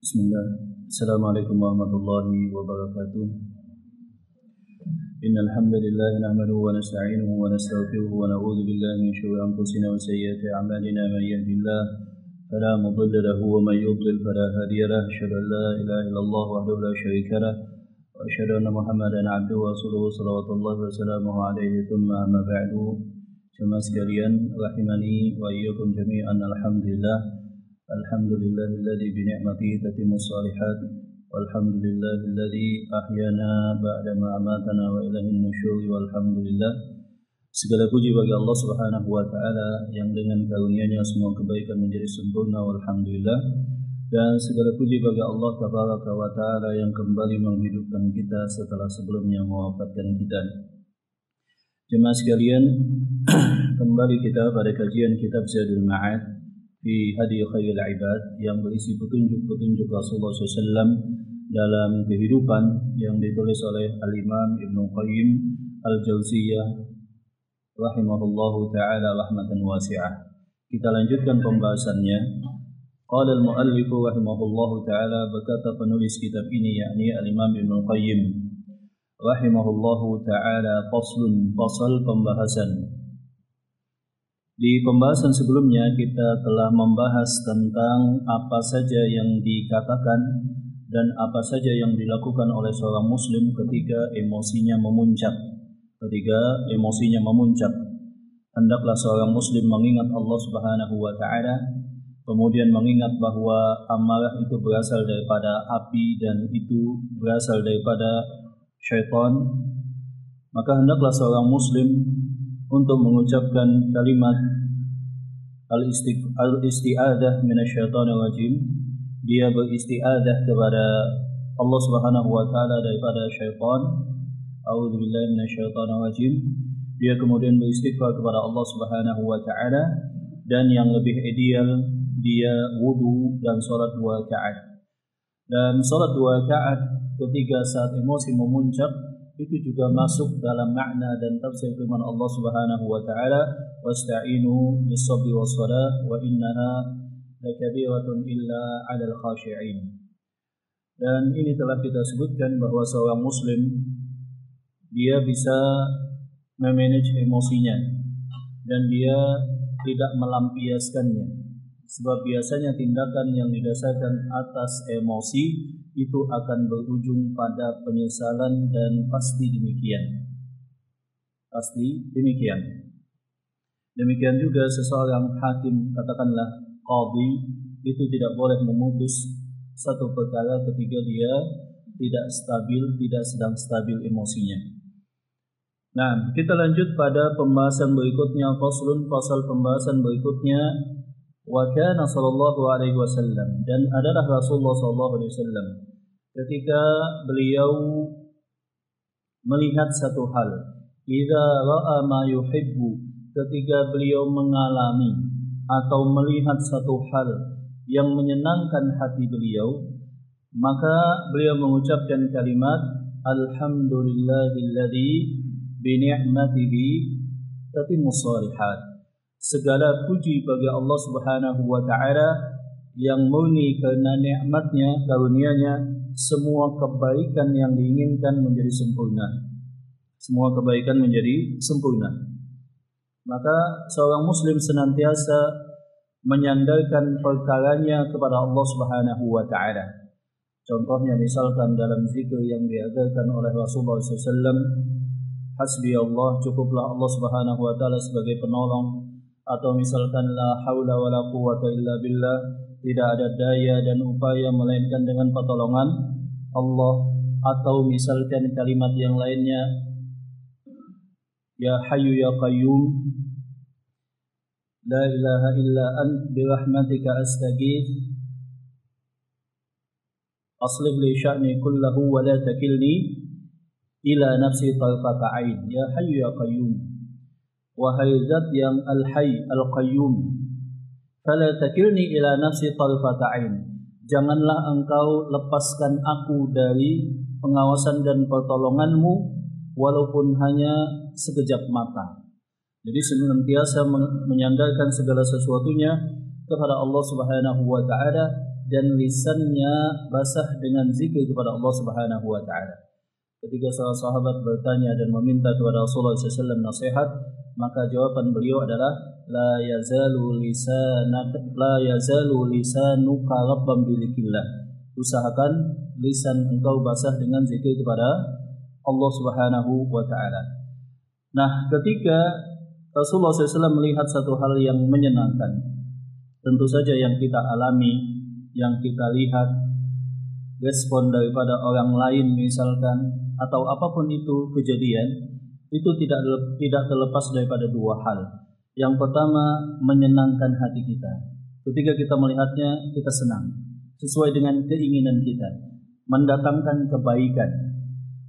Bismillah. Assalamualaikum warahmatullahi wabarakatuh. Innal hamdalillah nahmaduhu wa nasta'inuhu wa nastaghfiruhu wa na'udzu billahi min shururi anfusina wa sayyiati a'malina man yahdihillahu fala mudilla lahu wa man yudlil fala hadiya lahu. Asyhadu an la ilaha illallah wahdahu la syarika lahu wa asyhadu anna Muhammadan 'abduhu wa rasuluhu shalawatullahi wa salamuhu alaihi thumma amma ba'du. Jemaah sekalian rahimani wa iyyakum jami'an. Alhamdulillahilladzi bi ni'matihi tatimmus shalihat walhamdulillahilladzi ahyana ba'da ma amatana wa ilaihin nusyur. Walhamdulillah, segala puji bagi Allah Subhanahu wa taala yang dengan karunia-Nya semua kebaikan menjadi sempurna. Walhamdulillah, dan segala puji bagi Allah tabaraka wa taala yang kembali menghidupkan kita setelah sebelumnya mewafatkan kita. Jemaah sekalian, kembali kita pada kajian kitab Zadul Ma'ad fi Hadi Khairil Ibad yang berisi petunjuk-petunjuk Rasulullah SAW dalam kehidupan yang ditulis oleh Al-Imam Ibnu Qayyim Al-Jauziyah rahimahullahu ta'ala rahmatan wasi'ah. Kita lanjutkan pembahasannya. Qala al-muallifu rahimahullahu ta'ala, berkata penulis kitab ini yakni Al-Imam Ibnu Qayyim rahimahullahu ta'ala, faslun, fasal pembahasan. Di pembahasan sebelumnya kita telah membahas tentang apa saja yang dikatakan dan apa saja yang dilakukan oleh seorang muslim ketika emosinya memuncak. Hendaklah seorang muslim mengingat Allah Subhanahu wa taala, kemudian mengingat bahwa amarah itu berasal daripada api dan itu berasal daripada syaitan. Maka hendaklah seorang muslim untuk mengucapkan kalimat al-isti'adah minasyaitonir rajim. Dia beristi'adah kepada Allah Subhanahu wa taala daripada syaitan. A'udzubillahi minasyaitonir rajim. Dia kemudian beristighfar kepada Allah Subhanahu wa taala, dan yang lebih ideal dia wudu dan salat 2 rakaat. Dan salat 2 rakaat ketika saat emosi memuncak itu juga masuk dalam makna dan tafsir firman Allah Subhanahu wa taala, wasta'inu bis-sabri was-salah wa innaha lakabiratun illa 'alal khashi'in. Dan ini telah kita sebutkan bahwa seorang muslim dia bisa memanage emosinya dan dia tidak melampiaskannya. Sebab biasanya tindakan yang didasarkan atas emosi itu akan berujung pada penyesalan, dan pasti demikian. Demikian juga seseorang hakim, katakanlah qadhi, itu tidak boleh memutus satu perkara ketika dia tidak sedang stabil emosinya. Nah, kita lanjut pada pembahasan berikutnya, fasal pembahasan berikutnya. Wa kana sallallahu alaihi wasallam, dan adalah Rasulullah sallallahu alaihi wasallam ketika beliau melihat satu hal, idza ra'a ma yuhibbu, ketika beliau mengalami atau melihat satu hal yang menyenangkan hati beliau, maka beliau mengucapkan kalimat alhamdulillahilladzi bi ni'matihi tatimmus shalihat. Segala puji bagi Allah Subhanahu wa taala yang murni karena nikmatnya, karunia-Nya, semua kebaikan yang diinginkan menjadi sempurna. Maka seorang muslim senantiasa menyandarkan perkaranya kepada Allah Subhanahu wa taala. Contohnya misalkan dalam zikir yang diajarkan oleh Rasulullah SAW, hasbi Allah, cukuplah Allah Subhanahu wa taala sebagai penolong. Atau misalkan la haula wala quwwata illa billah, tidak ada daya dan upaya melainkan dengan pertolongan Allah. Atau misalkan kalimat yang lainnya, ya hayyu ya qayyum, la ilaha illa ant bi rahmatika astaghith, aslih li sya'ni kullahu wa la takilni ila nafsi tarfata ain. Ya hayyu ya qayyum, wahai zat yang al-hayy al-qayyum, fala takilni ila nafsi tarfata ain, janganlah engkau lepaskan aku dari pengawasan dan pertolonganmu walaupun hanya sekejap mata. Jadi senantiasa menyandarkan segala sesuatunya kepada Allah Subhanahu wa taala dan lisannya basah dengan zikir kepada Allah Subhanahu wa taala. Ketika seorang sahabat bertanya dan meminta kepada Rasulullah SAW nasihat, maka jawaban beliau adalah la yazalu lisanuka rabban bidzikrillah. Usahakan lisan engkau basah dengan zikir kepada Allah Subhanahu wa taala. Nah, ketika Rasulullah SAW melihat satu hal yang menyenangkan, tentu saja yang kita alami, yang kita lihat, respon daripada orang lain misalkan, atau apapun itu kejadian, itu tidak terlepas daripada dua hal. Yang pertama, menyenangkan hati kita. Ketika kita melihatnya, kita senang, sesuai dengan keinginan kita, mendatangkan kebaikan.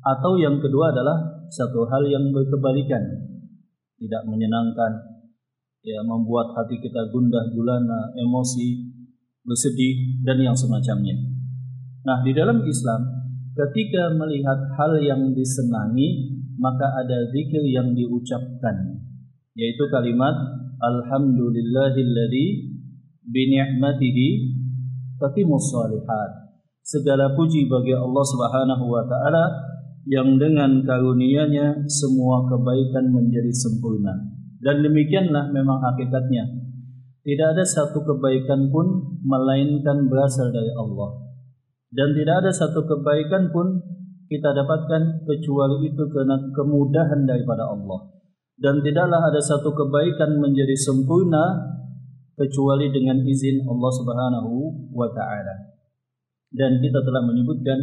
Atau yang kedua adalah satu hal yang berkebalikan, tidak menyenangkan, membuat hati kita gundah gulana, emosi, bersedih, dan yang semacamnya. Nah, di dalam Islam, ketika melihat hal yang disenangi, maka ada zikir yang diucapkan, yaitu kalimat Alhamdulillahilladzi bini'matihi tatimmus shalihat. Segala puji bagi Allah Subhanahu wa taala yang dengan karunia-Nya semua kebaikan menjadi sempurna. Dan demikianlah memang hakikatnya. Tidak ada satu kebaikan pun melainkan berasal dari Allah. Dan tidak ada satu kebaikan pun kita dapatkan kecuali itu karena kemudahan daripada Allah. Dan tidaklah ada satu kebaikan menjadi sempurna kecuali dengan izin Allah Subhanahu wa taala. Dan kita telah menyebutkan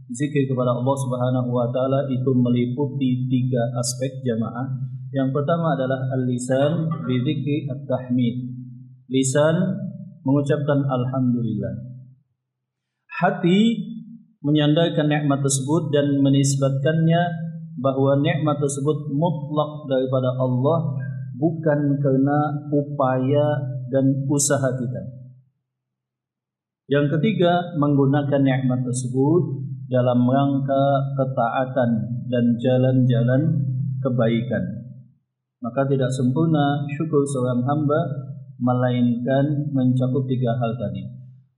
zikir kepada Allah Subhanahu wa taala itu meliputi 3 aspek jamaah. Yang pertama adalah al-lisan bi dzikri at-tahmid. Lisan mengucapkan alhamdulillah. Hati menyandarkan nikmat tersebut dan menisbatkannya bahwa nikmat tersebut mutlak daripada Allah, bukan karena upaya dan usaha kita. Yang ketiga, menggunakan nikmat tersebut dalam rangka ketaatan dan jalan-jalan kebaikan. Maka tidak sempurna syukur seorang hamba melainkan mencakup 3 hal tadi.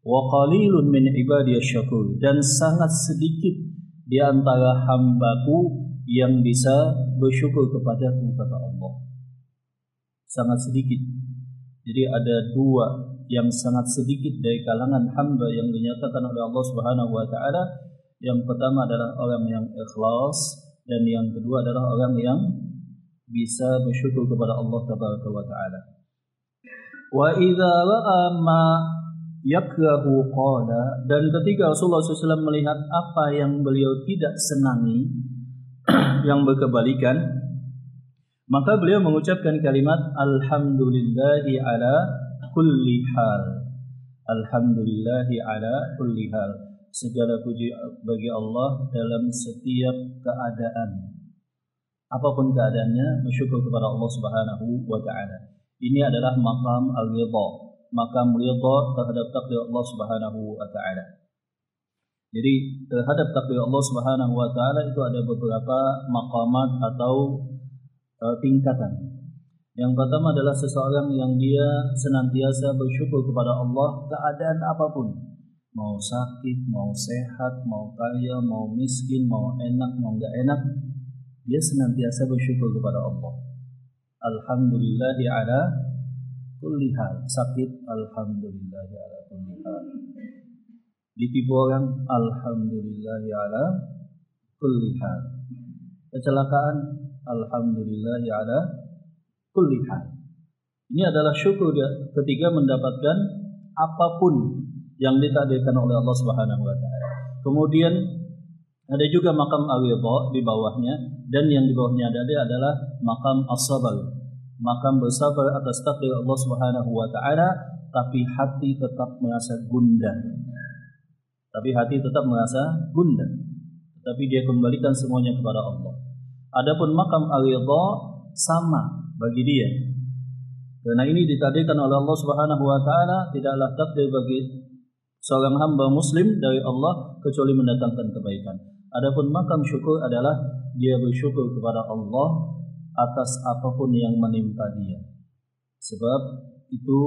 Wa qalilun min ibadiyasy syakur, dan sangat sedikit di antara hambaku yang bisa bersyukur kepadaku, kata Allah. Sangat sedikit. Jadi ada 2 yang sangat sedikit dari kalangan hamba yang dinyatakan oleh Allah Subhanahu wa taala. Yang pertama adalah orang yang ikhlas, dan yang kedua adalah orang yang bisa bersyukur kepada Allah Tabaraka wa taala. Wa idza ra'a ma yakrahu qala, dan ketika Rasulullah SAW melihat apa yang beliau tidak senangi, yang berkebalikan, maka beliau mengucapkan kalimat alhamdulillahi ala kulli hal. Alhamdulillahi ala kulli hal. Segala puji bagi Allah dalam setiap keadaan. Apapun keadaannya, bersyukur kepada Allah Subhanahu wa taala. Ini adalah maqam al-ridha, maqam ridha terhadap takdir Allah Subhanahu wa taala. Jadi terhadap takdir Allah Subhanahu wa taala itu ada beberapa maqamat atau tingkatan. Yang pertama adalah seseorang yang dia senantiasa bersyukur kepada Allah keadaan apapun. Mau sakit, mau sehat, mau kaya, mau miskin, mau enak, mau enggak enak, dia senantiasa bersyukur kepada Allah. Alhamdulillahi ala kulli hal. Sakit, alhamdulillahi ala kulli hal. Ditipu orang, alhamdulillahi ala kulli hal. Kecelakaan, alhamdulillahi ala kulli hal. Ini adalah syukur dia ketika mendapatkan apapun yang ditakdirkan oleh Allah Subhanahu wa taala. Kemudian ada juga makam al-ridha di bawahnya, dan yang di bawahnya adalah makam as-sabar. Makam bersabar atas takdir Allah Subhanahu wa taala, tapi hati tetap merasa gundah. Tapi dia kembalikan semuanya kepada Allah. Adapun makam al-ridha sama bagi dia. Karena ini ditakdirkan oleh Allah Subhanahu wa taala, tidaklah takdir bagi seorang hamba muslim dari Allah kecuali mendatangkan kebaikan. Adapun makam syukur adalah dia bersyukur kepada Allah atas apapun yang menimpa dia. Sebab itu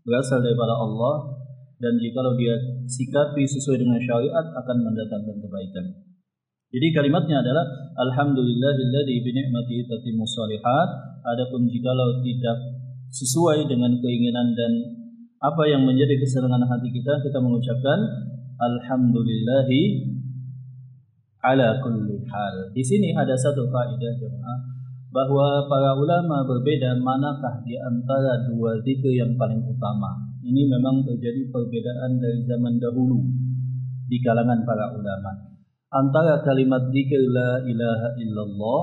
berasal daripada Allah, dan jikalau dia sikapi sesuai dengan syariat akan mendatangkan kebaikan. Jadi kalimatnya adalah alhamdulillahilladzi bi ni'matihi tatimmus shalihat. Adapun jikalau tidak sesuai dengan keinginan dan apa yang menjadi kesenangan hati kita, kita mengucapkan alhamdulillahi ala kulli hal. Di sini ada satu faedah jemaah, bahwa para ulama berbeda manakah di antara dua zikir yang paling utama. Ini memang terjadi perbedaan dari zaman dahulu di kalangan para ulama antara kalimat zikir la ilaha illallah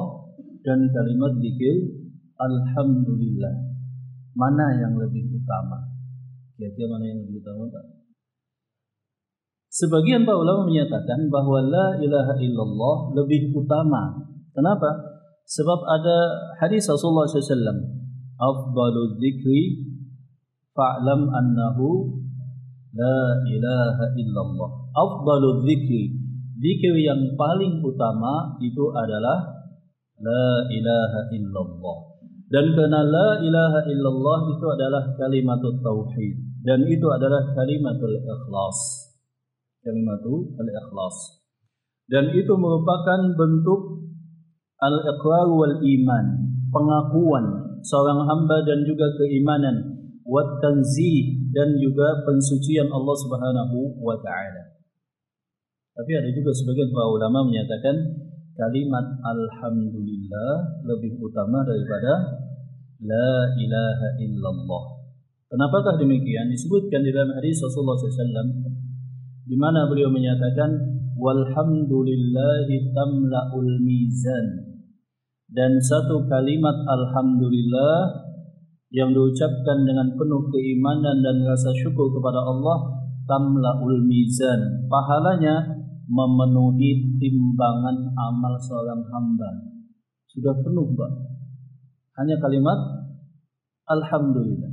dan kalimat zikir alhamdulillah. Mana yang lebih utama? Kira-kira mana yang lebih utama, Pak? Sebagian para ulama menyatakan bahwa la ilaha illallah lebih utama. Kenapa? Sebab ada hadis Rasulullah SAW, afdalu dzikri fa'lam annahu la ilaha illallah. Afdalu dzikri, zikir yang paling utama itu adalah la ilaha illallah. Dan karena la ilaha illallah itu adalah kalimatul tauhid, dan itu adalah kalimatul ikhlas. Kalimatul ikhlas. Dan itu merupakan bentuk al-iqrar wal iman, pengakuan seorang hamba dan juga keimanan, wat tanzih, dan juga pensucian Allah Subhanahu wa taala. Tapi ada juga sebagian para ulama menyatakan kalimat alhamdulillah lebih utama daripada la ilaha illallah. Kenapakah demikian? Disebutkan di dalam hadis Rasulullah SAW di mana beliau menyatakan walhamdulillahi tamla'ul mizan. Dan satu kalimat alhamdulillah yang diucapkan dengan penuh keimanan dan rasa syukur kepada Allah, tamla'ul mizan, pahalanya memenuhi timbangan amal seorang hamba. Sudah penuh, Pak. Hanya kalimat alhamdulillah.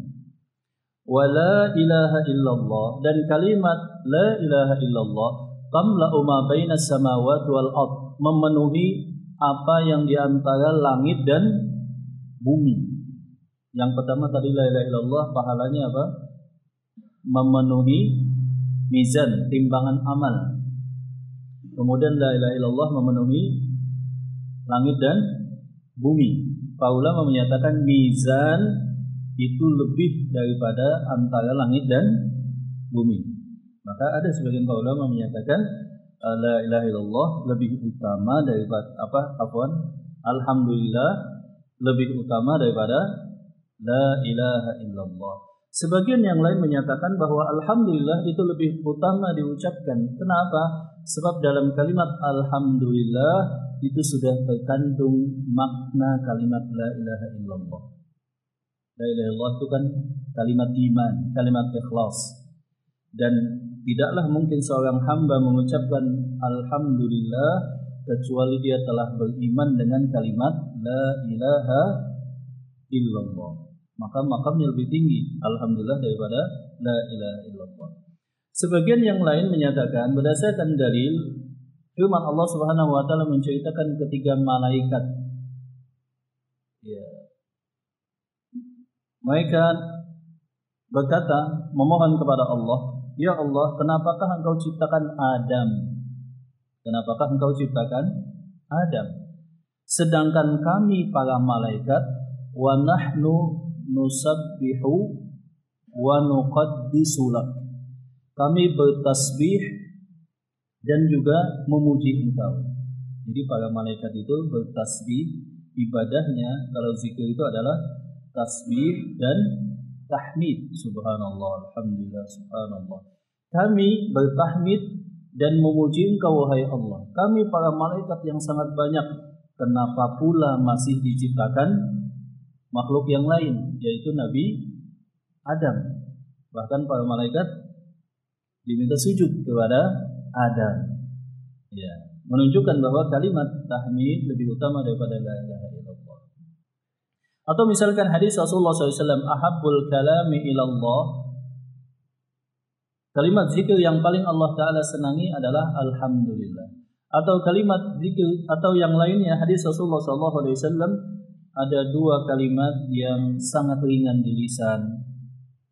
Wa la ilaha illallah, dan kalimat la ilaha illallah tamla'u ma bainas samawati wal ard, memenuhi apa yang di antara langit dan bumi. Yang pertama tadi la ilaha illallah pahalanya apa? Memenuhi mizan, timbangan amal. Kemudian la ilaha illallah memenuhi langit dan bumi. Para ulama menyatakan mizan itu lebih daripada antara langit dan bumi. Maka ada sebagian para ulama menyatakan la ilaha illallah lebih utama daripada alhamdulillah lebih utama daripada la ilaha illallah. Sebagian yang lain menyatakan bahwa alhamdulillah itu lebih utama diucapkan. Kenapa? Sebab dalam kalimat alhamdulillah itu sudah terkandung makna kalimat la ilaha illallah. La ilaha illallah itu kan kalimat iman, kalimat ikhlas. Dan tidaklah mungkin seorang hamba mengucapkan alhamdulillah kecuali dia telah beriman dengan kalimat la ilaha illallah. Maka makamnya lebih tinggi alhamdulillah daripada la ilaha illallah. Sebagian yang lain menyatakan berdasarkan dalil firman Allah Subhanahu wa taala menceritakan ketiga malaikat. Ya. Mereka berkata, memohon kepada Allah, ya Allah, kenapakah engkau ciptakan Adam? Kenapakah engkau ciptakan Adam? Sedangkan kami para malaikat, wa nahnu nusabbihu wa nuqaddisu lak. Kami bertasbih dan juga memuji engkau. Jadi para malaikat itu bertasbih, ibadahnya kalau zikir itu adalah tasbih dan tahmid. Subhanallah, alhamdulillah, subhanallah. Kami bertahmid dan memuji engkau wahai Allah. Kami para malaikat yang sangat banyak, kenapa pula masih diciptakan makhluk yang lain, yaitu Nabi Adam. Bahkan para malaikat diminta sujud kepada Adam. Ya, menunjukkan bahwa kalimat tahmid lebih utama daripada la ilaha illallah. Atau misalkan hadis Rasulullah SAW, ahabbul kalami ilallah, kalimat zikir yang paling Allah Ta'ala senangi adalah alhamdulillah. Atau kalimat zikir atau yang lainnya, hadis Rasulullah SAW ada dua kalimat yang sangat ringan di lisan,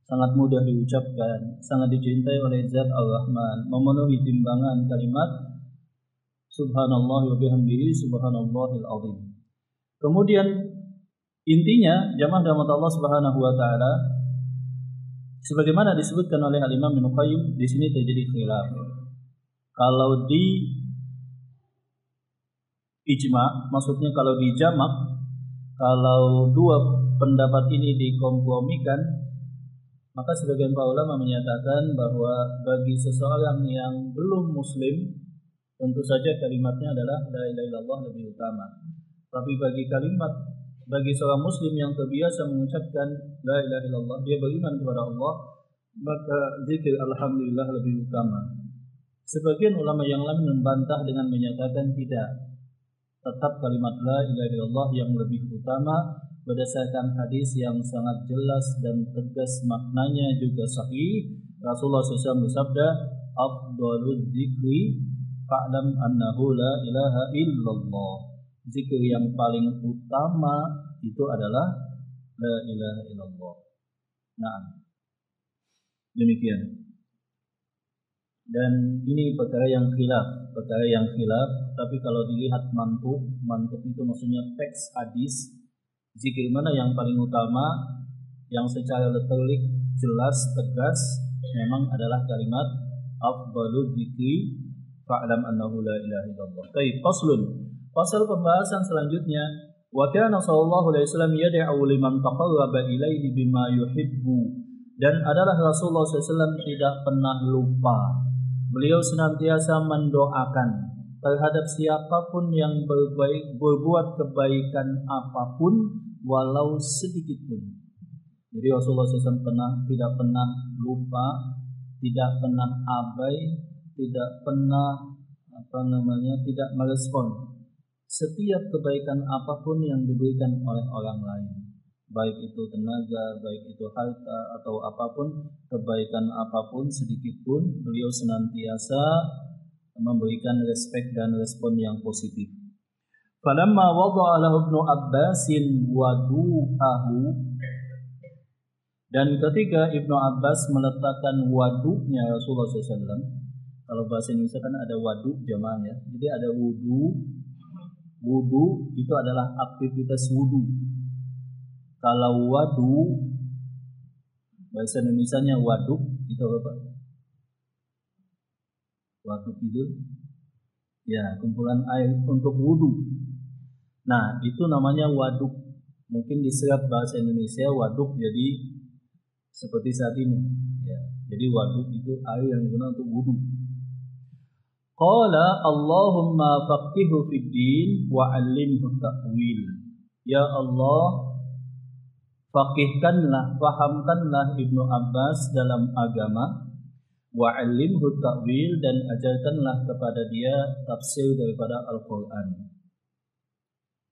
sangat mudah diucapkan, sangat dicintai oleh Zat Ar-Rahman, memenuhi timbangan kalimat Subhanallah wa bihamdihi subhanallahil azim. Kemudian intinya jamaah rahmat Allah Subhanahu wa taala sebagaimana disebutkan oleh Al-Imam Ibnu Qayyim, di sini terjadi khilaf. Kalau di ijma, maksudnya kalau di jamak, kalau dua pendapat ini dikompromikan, maka sebagian para ulama menyatakan bahwa bagi seseorang yang belum muslim, tentu saja kalimatnya adalah la ilaha illallah lebih utama. Tapi bagi seorang muslim yang terbiasa mengucapkan la ilaha illallah, dia beriman kepada Allah, maka zikir alhamdulillah lebih utama. Sebagian ulama yang lain membantah dengan menyatakan tidak. Tetap kalimat la ilaha illallah yang lebih utama berdasarkan hadis yang sangat jelas dan tegas, maknanya juga sahih. Rasulullah SAW bersabda, afdalul dzikri fa'lam annahu la ilaha illallah. Zikir yang paling utama itu adalah la ilaha illallah. Nah, demikian. Dan ini perkara yang khilaf. Tapi kalau dilihat mantuk itu maksudnya teks hadis, zikir mana yang paling utama, yang secara letterlik jelas tegas, memang adalah kalimat afdalul dzikri fa'lam annahu la ilaha illallah. Baik, pasal pembahasan selanjutnya, wa kana sallallahu alaihi wasallam yad'u liman taqarraba ilaihi bima yuhibbu, dan adalah Rasulullah SAW tidak pernah lupa. Beliau senantiasa mendoakan terhadap siapapun yang berbuat kebaikan apapun, walau sedikit pun. Jadi Rasulullah SAW tidak pernah lupa, tidak pernah abai, tidak pernah tidak merespon setiap kebaikan apapun yang diberikan oleh orang lain, baik itu tenaga, baik itu harta, atau apapun, kebaikan apapun sedikit pun, beliau senantiasa memberikan respek dan respon yang positif. Falamma wada'a lahu Ibnu Abbasin wadu'ahu, dan ketika Ibnu Abbas meletakkan wadu'nya Rasulullah SAW, kalau bahasa Indonesia kan ada wadu jamaahnya, jadi ada wudu. Wudu itu adalah aktivitas wudu. Kalau wadu, bahasa Indonesianya waduk, itu apa? Waduk itu ya kumpulan air untuk wudu. Nah, itu namanya waduk. Mungkin diserap bahasa Indonesia waduk jadi seperti saat ini. Ya, jadi waduk itu air yang digunakan untuk wudu. Qala Allahumma faqihhu fid din wa 'allimhu ta'wil. Ya Allah, faqihkanlah, fahamkanlah Ibnu Abbas dalam agama, wa 'allimhu ta'wil, dan ajarkanlah kepada dia tafsir daripada Al-Qur'an.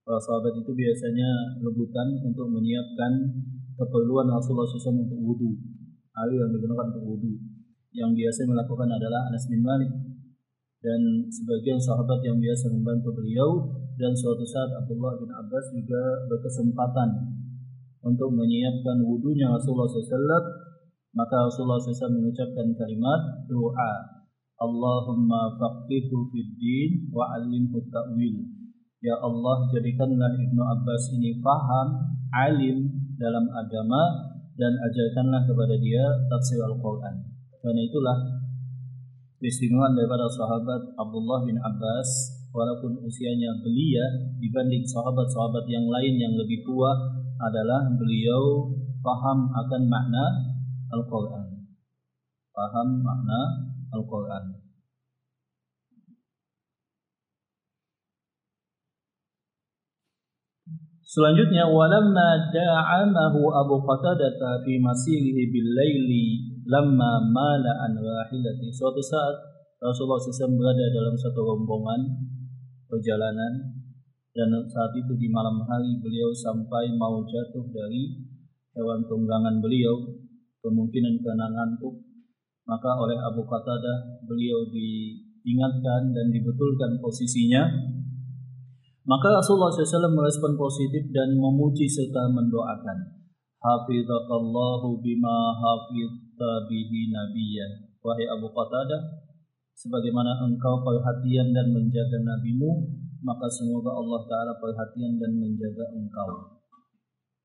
Para sahabat itu biasanya rebutan untuk menyiapkan keperluan Rasulullah SAW untuk wudu. Air yang digunakan untuk wudu yang biasa melakukan adalah Anas bin Malik dan sebagian sahabat yang biasa membantu beliau, dan suatu saat Abdullah bin Abbas juga berkesempatan untuk menyiapkan wudunya Rasulullah SAW. Maka Rasulullah SAW mengucapkan kalimat doa, Allahumma faqihhu fid din wa 'allimhu ta'wil. Ya Allah, jadikanlah Ibnu Abbas ini faham, alim dalam agama, dan ajarkanlah kepada dia tafsir Al-Quran. Karena itulah keistimewaan daripada sahabat Abdullah bin Abbas, walaupun usianya belia dibanding sahabat-sahabat yang lain yang lebih tua, adalah beliau paham akan makna Al-Quran. Paham makna Al-Quran. Selanjutnya, walamma da'amahu Abu Qatadah fi masirihi bil laili lamma mala an rahilati. Suatu saat Rasulullah SAW berada dalam satu rombongan perjalanan, dan saat itu di malam hari beliau sampai mau jatuh dari hewan tunggangan beliau, kemungkinan karena ngantuk. Maka oleh Abu Qatadah beliau diingatkan dan dibetulkan posisinya. Maka Rasulullah SAW merespon positif dan memuji serta mendoakan. Hafidhakallahu bima hafidta bihi nabiyya. Wahai Abu Qatadah, sebagaimana engkau perhatian dan menjaga nabimu, maka semoga Allah Ta'ala perhatian dan menjaga engkau.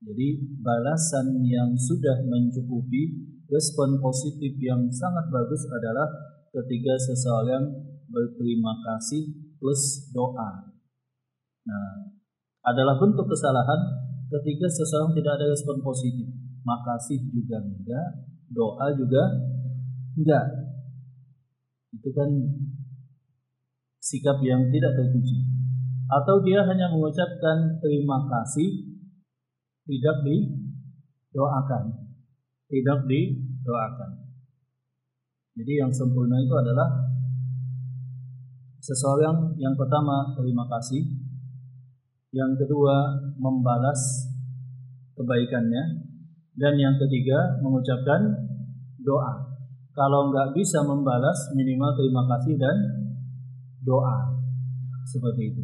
Jadi balasan yang sudah mencukupi, respon positif yang sangat bagus adalah ketika seseorang berterima kasih plus doa. Nah, adalah bentuk kesalahan ketika seseorang tidak ada respon positif. Makasih juga enggak, doa juga enggak. Itu kan sikap yang tidak terpuji. Atau dia hanya mengucapkan terima kasih, tidak didoakan. Jadi yang sempurna itu adalah seseorang yang pertama terima kasih, yang kedua membalas kebaikannya, dan yang ketiga mengucapkan doa. Kalau nggak bisa membalas, minimal terima kasih dan doa. Seperti itu.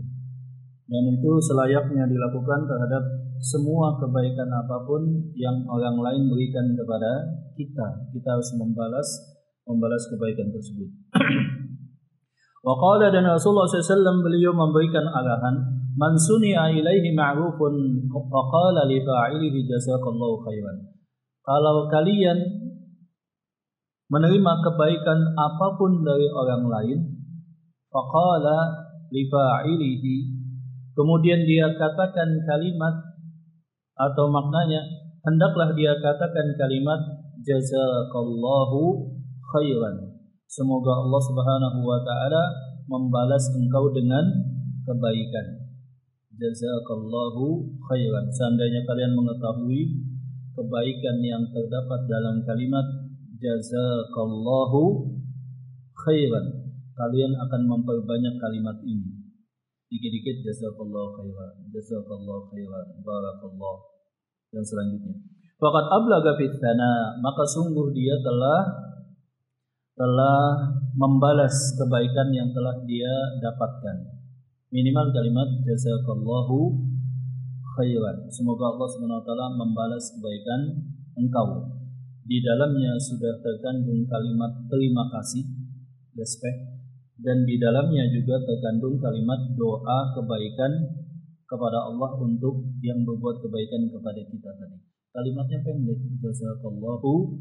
Dan itu selayaknya dilakukan terhadap semua kebaikan apapun yang orang lain berikan kepada kita. Kita harus membalas kebaikan tersebut. Wa qala, dan Rasulullah SAW beliau memberikan arahan, man suni'a ilaihi ma'rufun faqala li fa'ilihi jazakallahu khairan. Kalau kalian menerima kebaikan apapun dari orang lain, faqala li fa'ilihi, kemudian dia katakan kalimat, atau maknanya hendaklah dia katakan kalimat jazakallahu khairan, semoga Allah Subhanahu wa taala membalas engkau dengan kebaikan. Jazakallahu khairan. Seandainya kalian mengetahui kebaikan yang terdapat dalam kalimat jazakallahu khairan, kalian akan memperbanyak kalimat ini. Dikit-dikit jazakallahu khairan, barakallah, dan selanjutnya. Faqad ablaga fit tsana, maka sungguh dia telah membalas kebaikan yang telah dia dapatkan. Minimal kalimat jazakallahu khairan, semoga Allah Subhanahu wa taala membalas kebaikan engkau. Di dalamnya sudah terkandung kalimat terima kasih, respect, dan di dalamnya juga terkandung kalimat doa kebaikan kepada Allah untuk yang berbuat kebaikan kepada kita tadi. Kalimatnya pendek, jazakallahu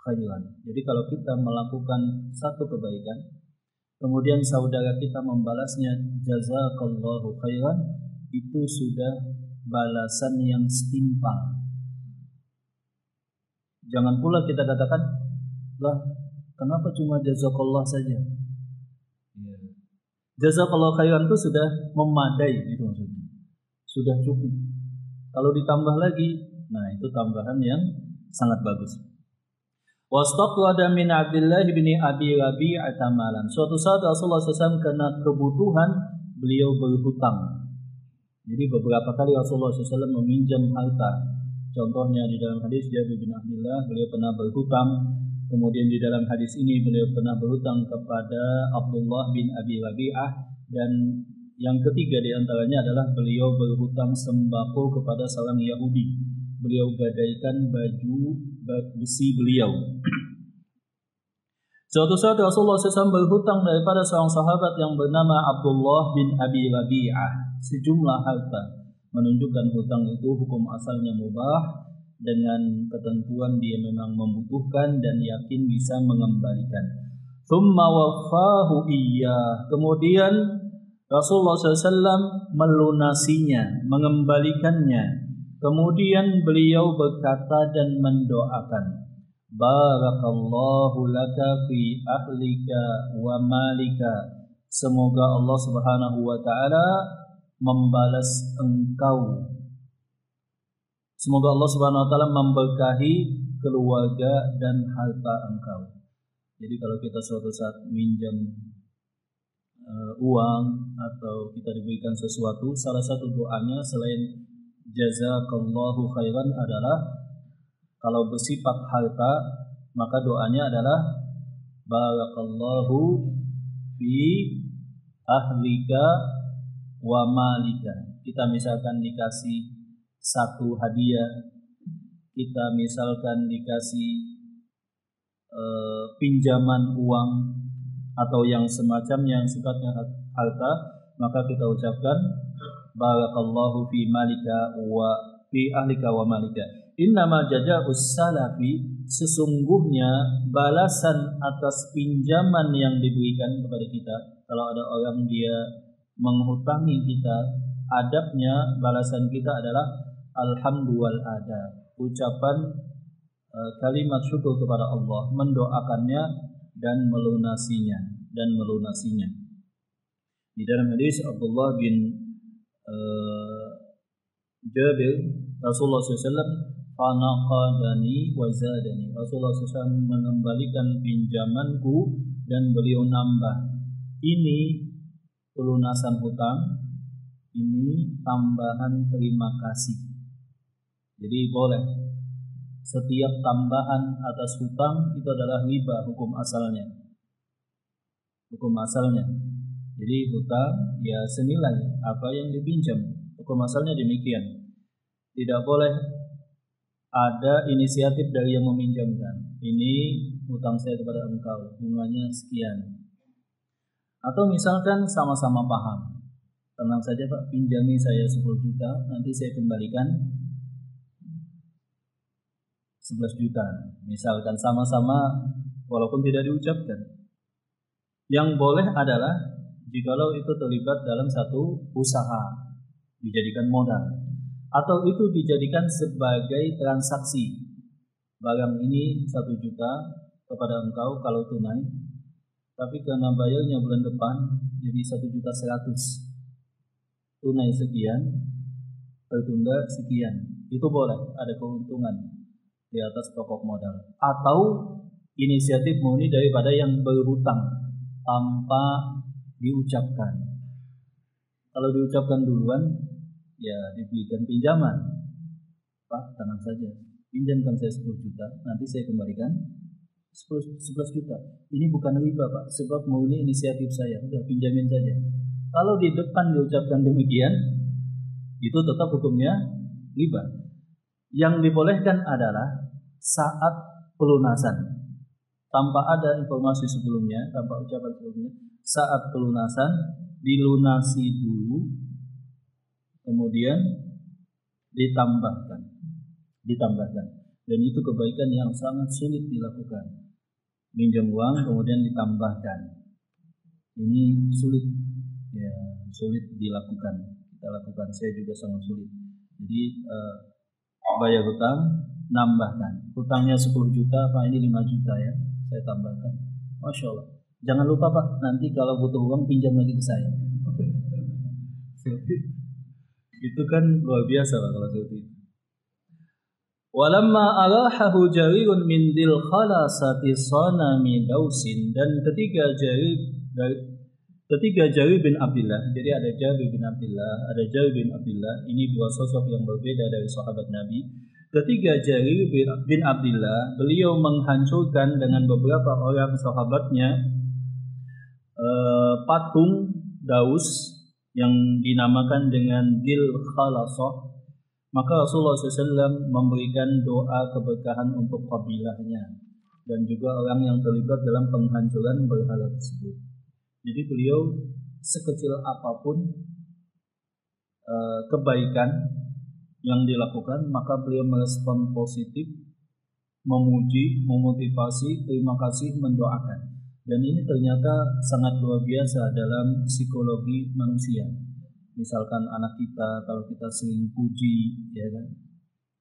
khairan. Jadi kalau kita melakukan satu kebaikan, kemudian saudara kita membalasnya jazakallahu khairan, itu sudah balasan yang setimpal. Jangan pula kita katakan, lah kenapa cuma jazakallah saja? Jazakallahu khairan itu sudah memadai, gitu maksudnya. Sudah cukup. Kalau ditambah lagi, nah itu tambahan yang sangat bagus. Wastaqwada min Abdullah bin Abi Rabi'ah malan. Suatu saat Rasulullah SAW kena kebutuhan, beliau berhutang. Jadi beberapa kali Rasulullah SAW meminjam harta. Contohnya di dalam hadis Jabir bin Abdullah, beliau pernah berhutang. Kemudian di dalam hadis ini beliau pernah berhutang kepada Abdullah bin Abi Rabi'ah, dan yang ketiga di antaranya adalah beliau berhutang sembako kepada seorang Yahudi. Beliau gadaikan baju besi beliau. Suatu saat Rasulullah SAW berhutang daripada seorang sahabat yang bernama Abdullah bin Abi Rabi'ah sejumlah harta, menunjukkan hutang itu hukum asalnya mubah, dengan ketentuan dia memang membutuhkan dan yakin bisa mengembalikan. Thumma waffahu iyyah, kemudian Rasulullah SAW melunasinya, mengembalikannya. Kemudian beliau berkata dan mendoakan, barakallahu laka fi ahlika wa malika, semoga Allah Subhanahu wa taala membalas engkau. Semoga Allah Subhanahu wa taala memberkahi keluarga dan harta engkau. Jadi kalau kita suatu saat minjam uang atau kita diberikan sesuatu, salah satu doanya selain jazakallahu khairan adalah, kalau bersifat harta, maka doanya adalah barakallahu fi ahlika wa malika. Kita misalkan dikasih satu hadiah, kita misalkan dikasih pinjaman uang atau yang semacamnya yang sifatnya harta, maka kita ucapkan barakallahu fi malika wa fi ahlika wa malika. Innama jazaa'us salafi, sesungguhnya balasan atas pinjaman yang diberikan kepada kita. Kalau ada orang dia menghutangi kita, adabnya balasan kita adalah alhamdu wal adab, ucapan kalimat syukur kepada Allah, mendoakannya dan melunasinya. Di dalam hadis Abdullah bin Jabir, Rasulullah SAW fanaqadani wa zadani. Rasulullah SAW mengembalikan pinjamanku dan beliau nambah. Ini pelunasan hutang, ini tambahan terima kasih. Jadi boleh setiap tambahan atas hutang itu adalah riba hukum asalnya. Jadi hutang ya senilai apa yang dipinjam. Hukum asalnya demikian. Tidak boleh ada inisiatif dari yang meminjamkan. Ini hutang saya kepada engkau, bunganya sekian. Atau misalkan sama-sama paham. Tenang saja Pak, pinjami saya 10 juta, nanti saya kembalikan 11 juta. Misalkan sama-sama walaupun tidak diucapkan. Yang boleh adalah jikalau itu terlibat dalam satu usaha, dijadikan modal, atau itu dijadikan sebagai transaksi. Barang ini 1 juta kepada engkau kalau tunai, tapi karena bayarnya bulan depan jadi 1.100.000. Tunai sekian, tertunda sekian. Itu boleh, ada keuntungan di atas pokok modal. Atau inisiatif murni daripada yang berhutang tanpa diucapkan. Kalau diucapkan duluan, ya diberikan pinjaman. Pak, tenang saja, pinjamkan saya 10 juta, nanti saya kembalikan 11 juta. Ini bukan riba Pak, sebab murni inisiatif saya, udah pinjamin saja. Kalau di depan diucapkan demikian, itu tetap hukumnya riba. Yang dibolehkan adalah saat pelunasan, tanpa ada informasi sebelumnya, tanpa ucapan sebelumnya, saat pelunasan dilunasi dulu, kemudian ditambahkan. Dan itu kebaikan yang sangat sulit dilakukan. Minjam uang kemudian ditambahkan, ini sulit, ya sulit dilakukan. Kita lakukan, saya juga sangat sulit. Jadi bayar hutang, nambahkan. Hutangnya 10 juta, Pak ini 5 juta ya, saya tambahkan. Masya Allah. Jangan lupa Pak, nanti kalau butuh uang pinjam lagi ke saya. Itu kan luar biasa Pak kalau seperti itu. Walamma arahahu Jarirun min dil khalasati sanami dausin. Dan ketiga Jarir bin Abdullah. Jadi ada Jarir bin Abdullah, ada Jarir bin Abdullah. Ini dua sosok yang berbeda dari sahabat Nabi. Ketiga Jarir bin Abdullah, beliau menghancurkan dengan beberapa orang sahabatnya patung Daus yang dinamakan dengan Dil Khalasah. Maka Rasulullah SAW memberikan doa keberkahan untuk kabilahnya dan juga orang yang terlibat dalam penghancuran berhala tersebut. Jadi beliau sekecil apapun kebaikan yang dilakukan, maka beliau merespon positif, memuji, memotivasi, terima kasih, mendoakan. Dan ini ternyata sangat luar biasa dalam psikologi manusia. Misalkan anak kita, kalau kita sering puji, ya kan,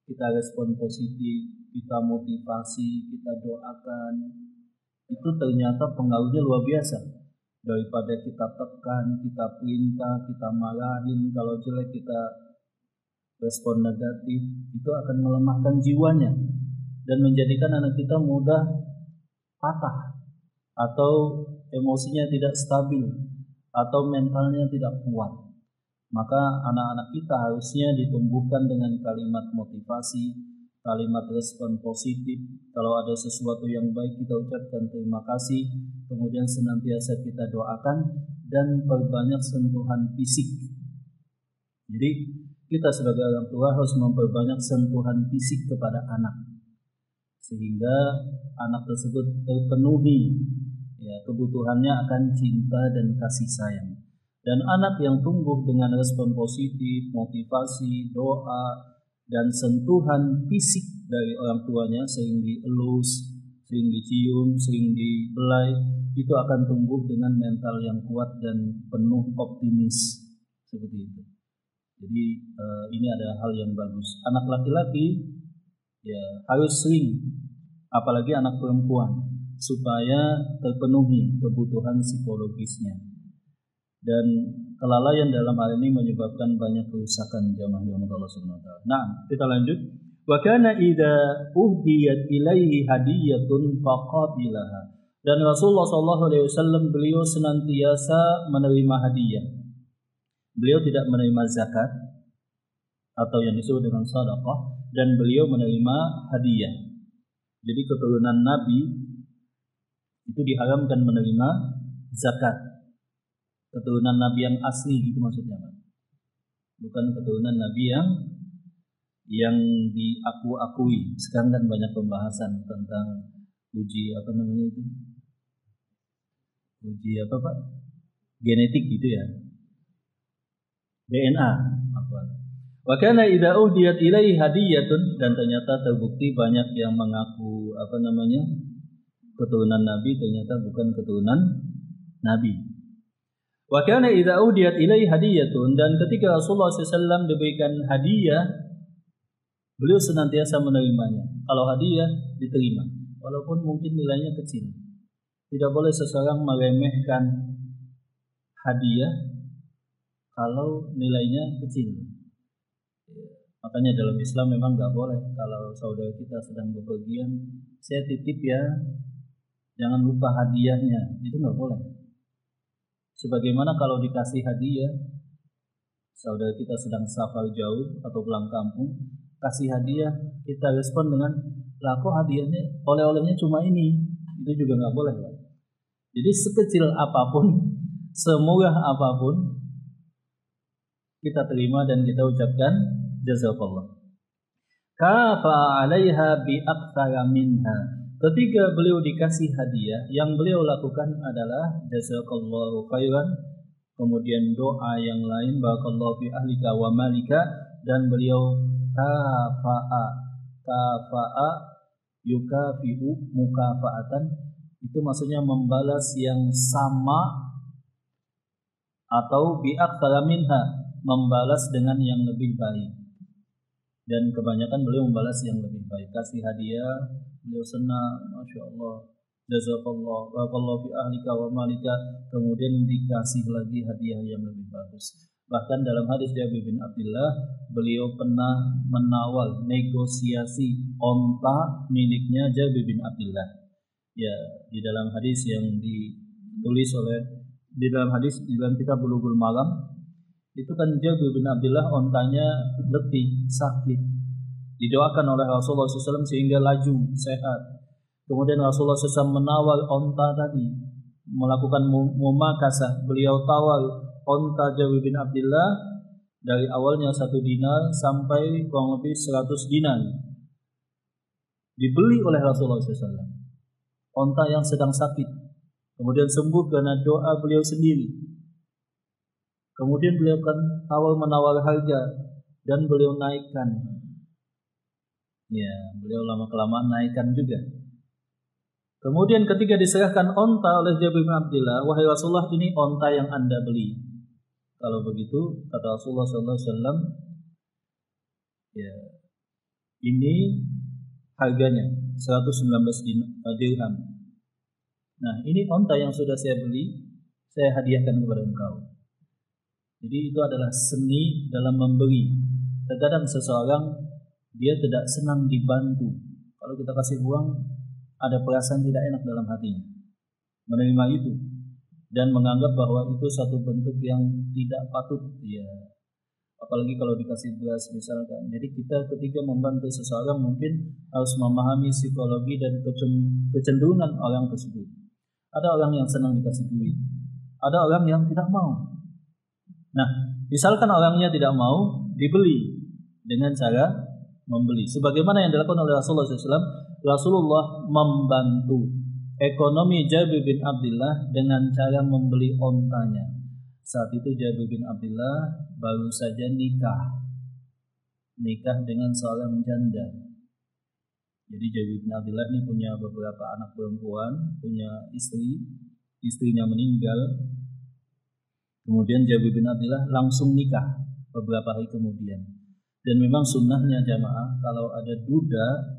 kita respon positif, kita motivasi, kita doakan, itu ternyata pengaruhnya luar biasa. Daripada kita tekan, kita perintah, kita marahin, kalau jelek kita respon negatif, itu akan melemahkan jiwanya dan menjadikan anak kita mudah patah atau emosinya tidak stabil atau mentalnya tidak kuat. Maka anak-anak kita harusnya ditumbuhkan dengan kalimat motivasi, kalimat respon positif. Kalau ada sesuatu yang baik kita ucapkan terima kasih, kemudian senantiasa kita doakan dan perbanyak sentuhan fisik. Jadi kita sebagai orang tua harus memperbanyak sentuhan fisik kepada anak, sehingga anak tersebut terpenuhi ya kebutuhannya akan cinta dan kasih sayang. Dan anak yang tumbuh dengan respon positif, motivasi, doa, dan sentuhan fisik dari orang tuanya, sering dielus, sering dicium, sering dibelai, itu akan tumbuh dengan mental yang kuat dan penuh optimis seperti itu. Jadi ini adalah hal yang bagus. Anak laki-laki ya harus sering, apalagi anak perempuan, supaya terpenuhi kebutuhan psikologisnya. Dan kelalaian dalam hal ini menyebabkan banyak kerusakan jamaah Allah Subhanahu wa taala. Nah, kita lanjut. Wa kana idza uhdiyat ilaihi hadiyatun faqabilaha. Dan Rasulullah sallallahu alaihi wasallam beliau senantiasa menerima hadiah. Beliau tidak menerima zakat atau yang disebut dengan sedekah, dan beliau menerima hadiah. Jadi keturunan Nabi itu diharamkan menerima zakat. Keturunan Nabi yang asli gitu maksudnya, Pak. Bukan keturunan Nabi yang diaku-akui. Sekarang kan banyak pembahasan tentang uji apa namanya itu? Uji apa, Pak? Genetik gitu ya. DNA apa? Wa kana idza uhdiyat ilaihi hadiyatun, dan ternyata terbukti banyak yang mengaku apa namanya? Keturunan Nabi, ternyata bukan keturunan Nabi. Wa kana idza uhdiyat ilaihi hadiyatun, dan ketika Rasulullah SAW diberikan hadiah, beliau senantiasa menerimanya. Kalau hadiah diterima, walaupun mungkin nilainya kecil. Tidak boleh seseorang meremehkan hadiah kalau nilainya kecil. Makanya dalam Islam memang nggak boleh kalau saudara kita sedang bepergian, saya titip ya, jangan lupa hadiahnya, itu nggak boleh. Sebagaimana kalau dikasih hadiah, saudara kita sedang safar jauh atau pulang kampung, kasih hadiah, kita respon dengan, lah kok hadiahnya, oleh-olehnya cuma ini, itu juga nggak boleh, Pak. Jadi sekecil apapun, semurah apapun, kita terima dan kita ucapkan jazakallah. Kafa 'alaiha bi aktsara minha. Ketika beliau dikasih hadiah, yang beliau lakukan adalah jazakallahu khairan, kemudian doa yang lain, barakallahu fi ahlika wa malika, dan beliau kafa'a yukafi'u mukafa'atan, itu maksudnya membalas yang sama, atau bi aktsara minha, membalas dengan yang lebih baik. Dan kebanyakan beliau membalas yang lebih baik. Kasih hadiah, beliau senang, Masya Allah, jazakallah, barakallahu fi ahlika wa malika, kemudian dikasih lagi hadiah yang lebih bagus. Bahkan dalam hadis Jabir bin Abdullah, beliau pernah menawar negosiasi onta miliknya Jabir bin Abdullah. Ya, di dalam hadis yang ditulis oleh, di dalam kitab Bulughul Maram, itu kan Jabir bin Abdullah ontanya letih, sakit. Didoakan oleh Rasulullah SAW sehingga laju, sehat. Kemudian Rasulullah SAW menawar onta tadi, melakukan mumakasah. Beliau tawar onta Jabir bin Abdullah dari awalnya 1 dinar sampai kurang lebih 100 dinar. Dibeli oleh Rasulullah SAW. Onta yang sedang sakit. Kemudian sembuh karena doa beliau sendiri. Kemudian beliau kan menawar harga dan beliau naikkan. Ya, beliau lama-kelamaan naikkan juga. Kemudian ketika diserahkan onta oleh Jabir bin Abdullah, wahai Rasulullah, ini onta yang Anda beli. Kalau begitu, kata Rasulullah SAW, ya, ini harganya 119 dirham. Nah, ini onta yang sudah saya beli, saya hadiahkan kepada engkau. Jadi itu adalah seni dalam memberi. Terkadang seseorang dia tidak senang dibantu. Kalau kita kasih uang, ada perasaan tidak enak dalam hatinya. Menerima itu dan menganggap bahwa itu satu bentuk yang tidak patut. Ya, apalagi kalau dikasih beras misalkan. Jadi kita ketika membantu seseorang mungkin harus memahami psikologi dan kecenderungan orang tersebut. Ada orang yang senang dikasih duit, ada orang yang tidak mau. Nah, misalkan orangnya tidak mau, dibeli dengan cara membeli. Sebagaimana yang dilakukan oleh Rasulullah SAW, Rasulullah membantu ekonomi Jabir bin Abdullah dengan cara membeli ontanya. Saat itu Jabir bin Abdullah baru saja nikah dengan seorang janda. Jadi Jabir bin Abdullah ini punya beberapa anak perempuan, punya istrinya meninggal. Kemudian Jabir bin Abdullah langsung nikah beberapa hari kemudian. Dan memang sunnahnya jamaah, kalau ada duda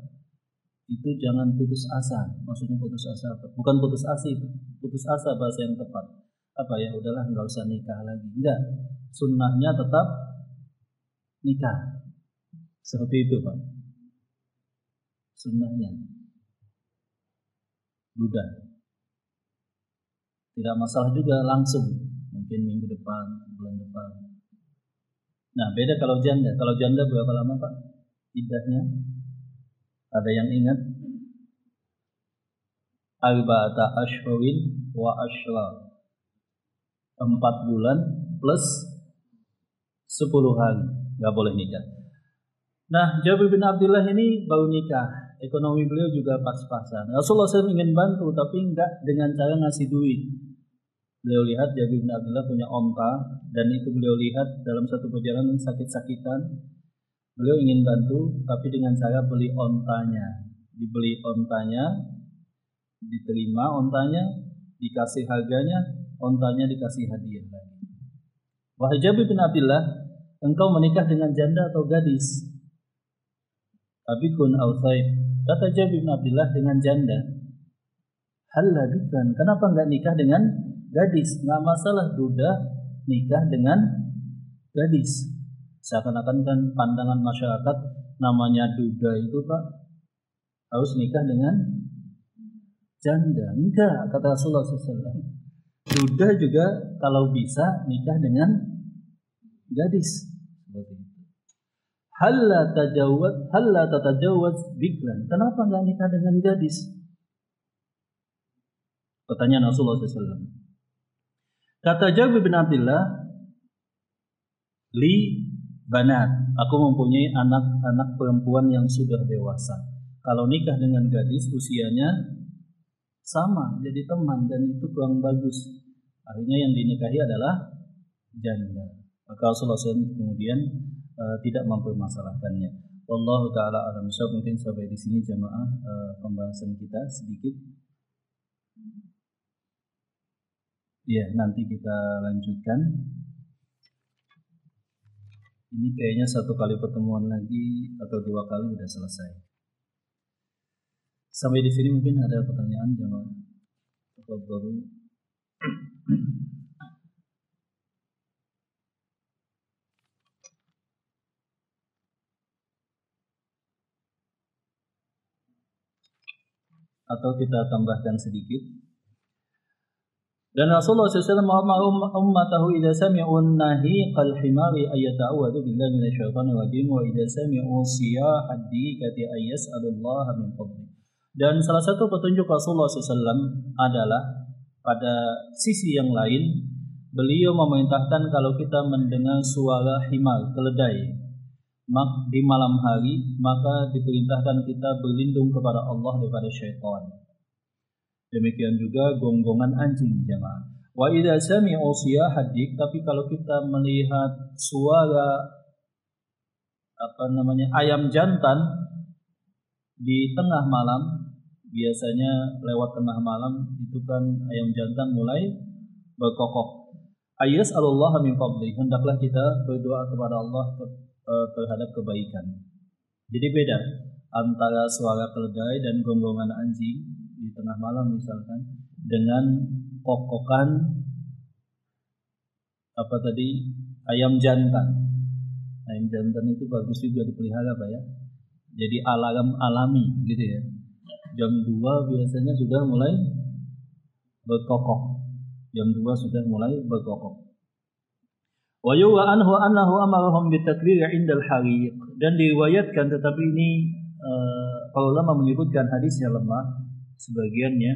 itu jangan putus asa. Maksudnya putus asa apa? Bukan putus asa bahasa yang tepat. Apa ya, udahlah nggak usah nikah lagi. Enggak. Sunnahnya tetap nikah. Seperti itu, Pak. Sunnahnya duda. Tidak masalah juga langsung, mungkin minggu depan, bulan depan. Nah, beda kalau janda. Kalau janda berapa lama, Pak, iddahnya? Ada yang ingat? Arba'ata ashhurin wa ashra. 4 bulan plus 10 hari, nggak boleh nikah. Nah, Jabir bin Abdullah ini baru nikah, ekonomi beliau juga pas-pasan. Rasulullah SAW ingin bantu, tapi enggak dengan cara ngasih duit. Beliau lihat Jabir bin Abdullah punya onta, dan itu beliau lihat dalam satu perjalanan sakit-sakitan. Beliau ingin bantu, tapi dengan cara beli ontanya. Dibeli ontanya, diterima ontanya, dikasih harganya, ontanya dikasih hadiah lagi. Wahai Jabir bin Abdullah, engkau menikah dengan janda atau gadis? Abikun aw thaib. Kata Jabir bin Abdullah, dengan janda. Halla bikan, kenapa enggak nikah dengan gadis? Enggak masalah duda nikah dengan gadis. Seakan-akan kan pandangan masyarakat namanya duda itu, Pak, harus nikah dengan janda. Enggak, kata Rasulullah SAW. Duda juga kalau bisa nikah dengan gadis. Seperti itu. Halla tatajawaz bikran. Kenapa enggak nikah dengan gadis? Pertanyaan Rasulullah SAW. Kata Jabir bin Abdullah, li banat, aku mempunyai anak-anak perempuan yang sudah dewasa. Kalau nikah dengan gadis usianya sama, jadi teman, dan itu kurang bagus. Akhirnya yang dinikahi adalah janda. Maka Rasulullah SAW kemudian tidak mempermasalahkannya. Wallahu taala alam bisawab. Mungkin sampai di sini jamaah pembahasan kita sedikit. Ya, nanti kita lanjutkan. Ini kayaknya 1 kali pertemuan lagi atau 2 kali udah selesai. Sampai di sini mungkin ada pertanyaan jamaah. Tafadhalu. Atau kita tambahkan sedikit. Dan Rasulullah SAW ma'amara ummatahu idza sami'un nahiqal himari ayata'awadu billahi minasyaitonir rajim wa idza sami'u siyahad dikati ayyas'alullaha min fadli. Dan salah satu petunjuk Rasulullah SAW adalah pada sisi yang lain beliau memerintahkan kalau kita mendengar suara himar, keledai di malam hari, maka diperintahkan kita berlindung kepada Allah daripada syaitan. Demikian juga gonggongan anjing jamaah. Wa idza sami'u siyahad dik, tapi kalau kita melihat suara ayam jantan di tengah malam, biasanya lewat tengah malam itu kan ayam jantan mulai berkokok. Ayyas'alullaha min fadli, hendaklah kita berdoa kepada Allah terhadap kebaikan. Jadi beda antara suara keledai dan gonggongan anjing di tengah malam misalkan dengan kokokan ayam jantan. Ayam jantan itu bagus juga dipelihara, Pak ya. Jadi alarm alami gitu ya. Jam 2 biasanya sudah mulai berkokok. Jam 2 sudah mulai berkokok. Wa yuwa anhu annahu amarahum bitakbir 'indal hariq, dan diriwayatkan, tetapi ini para ulama menyebutkan hadisnya lemah sebagiannya,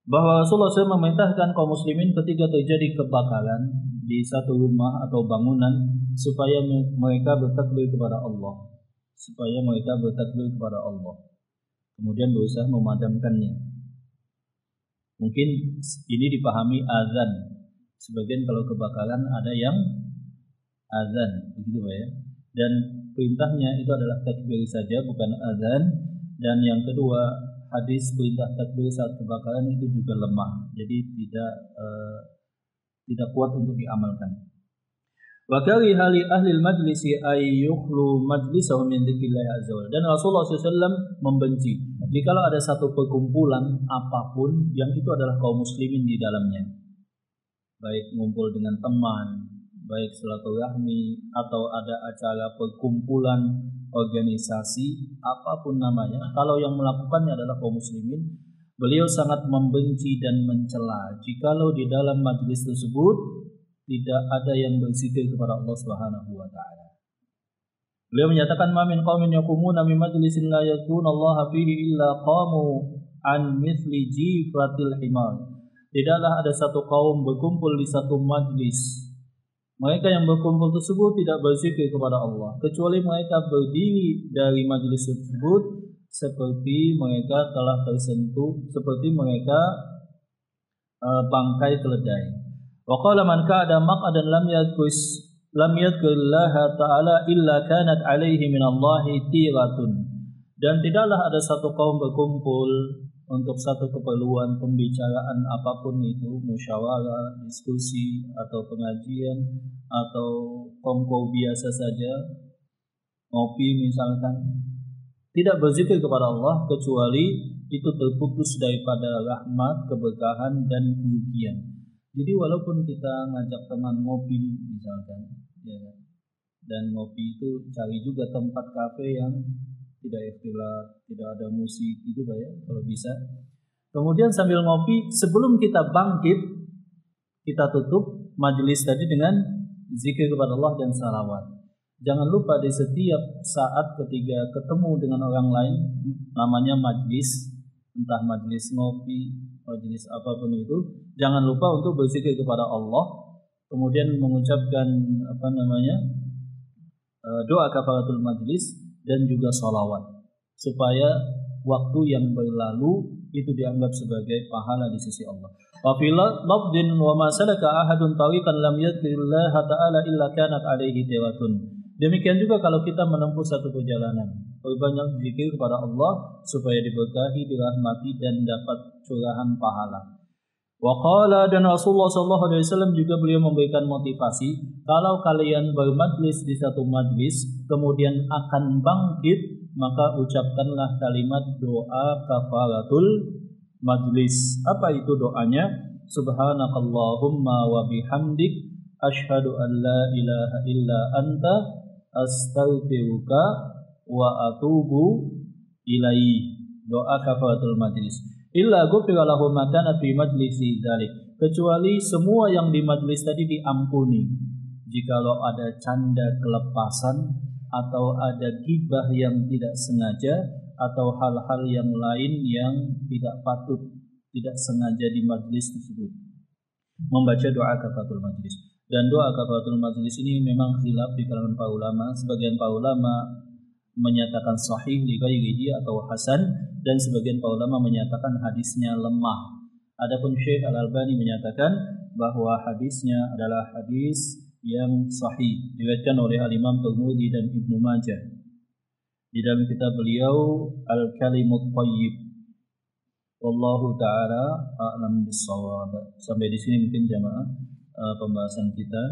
bahwa Rasulullah SAW memerintahkan kaum muslimin ketika terjadi kebakaran di satu rumah atau bangunan supaya mereka bertakbir kepada Allah, kemudian berusaha memadamkannya. Mungkin ini dipahami azan. Sebagian kalau kebakaran ada yang azan, begitu Pak ya. Dan perintahnya itu adalah takbir saja, bukan azan. Dan yang kedua, hadis perintah takbir saat kebakaran itu juga lemah, jadi tidak kuat untuk diamalkan. Wa kariha li ahli al-majlisi ay yukhlu majlisahu min dzikrillah azza wa jalla. Dan Rasulullah SAW membenci jikalau ada satu perkumpulan apapun yang itu adalah kaum muslimin di dalamnya, baik ngumpul dengan teman, baik silaturahmi, atau ada acara perkumpulan, organisasi, apapun namanya, kalau yang melakukannya adalah kaum muslimin, beliau sangat membenci dan mencela jikalau di dalam majlis tersebut tidak ada yang berzikir kepada Allah Subhanahu wa taala. Beliau menyatakan, "Ma min qaumin yaqumuna min majlisin la yadhkurunallaha fihi illa qamu an mithli jifatil himar." Tidaklah ada satu kaum berkumpul di satu majlis, mereka yang berkumpul tersebut tidak berzikir kepada Allah, kecuali mereka berdiri dari majlis tersebut seperti mereka telah tersentuh, seperti mereka bangkai keledai. Wa qala man ka'ada maq'adan lam yadhkur Allah ta'ala illa kanat alaihi min Allah tiratun. Dan tidaklah ada satu kaum berkumpul untuk satu keperluan pembicaraan apapun itu, musyawarah, diskusi, atau pengajian, atau kongko biasa saja, ngopi misalkan, tidak berzikir kepada Allah kecuali itu terputus daripada rahmat, keberkahan, dan kerugian. Jadi walaupun kita ngajak teman ngopi misalkan, ya, dan ngopi itu cari juga tempat kafe yang tidak ikhtilat, tidak ada musik, itu Pak ya, kalau bisa. Kemudian sambil ngopi, sebelum kita bangkit, kita tutup majelis tadi dengan zikir kepada Allah dan salawat. Jangan lupa di setiap saat ketika ketemu dengan orang lain, namanya majelis, entah majelis ngopi, majelis apapun itu, jangan lupa untuk berzikir kepada Allah, kemudian mengucapkan doa kafaratul majlis dan juga sholawat, supaya waktu yang berlalu itu dianggap sebagai pahala di sisi Allah. Wa fi lafdin wa ma salaka ahadun tariqan lam yadhkurillaha ta'ala illa kanat alaihi tiratun. Demikian juga kalau kita menempuh satu perjalanan, berbanyak zikir kepada Allah supaya diberkahi, dirahmati, dan dapat curahan pahala. Wa qala, dan Rasulullah SAW juga beliau memberikan motivasi, kalau kalian bermajlis di satu majlis kemudian akan bangkit, maka ucapkanlah kalimat doa kafaratul majlis. Apa itu doanya? Subhanakallahumma wa bihamdik asyhadu an la ilaha illa anta astaghfiruka wa atubu ilaihi. Doa kafaratul majlis. Illa ghufira lahu ma kana fi majlisi dzalik. Kecuali semua yang di majlis tadi diampuni. Jikalau ada canda kelepasan atau ada gibah yang tidak sengaja atau hal-hal yang lain yang tidak patut, tidak sengaja di majlis tersebut, membaca doa kafaratul majlis. Dan doa kafaratul majlis ini memang khilaf di kalangan para ulama. Sebagian para ulama menyatakan sahih li ghairihi atau hasan, dan sebagian para ulama menyatakan hadisnya lemah. Adapun Syekh Al-Albani menyatakan bahwa hadisnya adalah hadis yang sahih, diriwayatkan oleh Al-Imam Tirmidzi dan Ibnu Majah di dalam kitab beliau Al-Kalimut Thayyib. Wallahu taala a'lam bis-shawab. Sampai di sini mungkin jamaah pembahasan kita.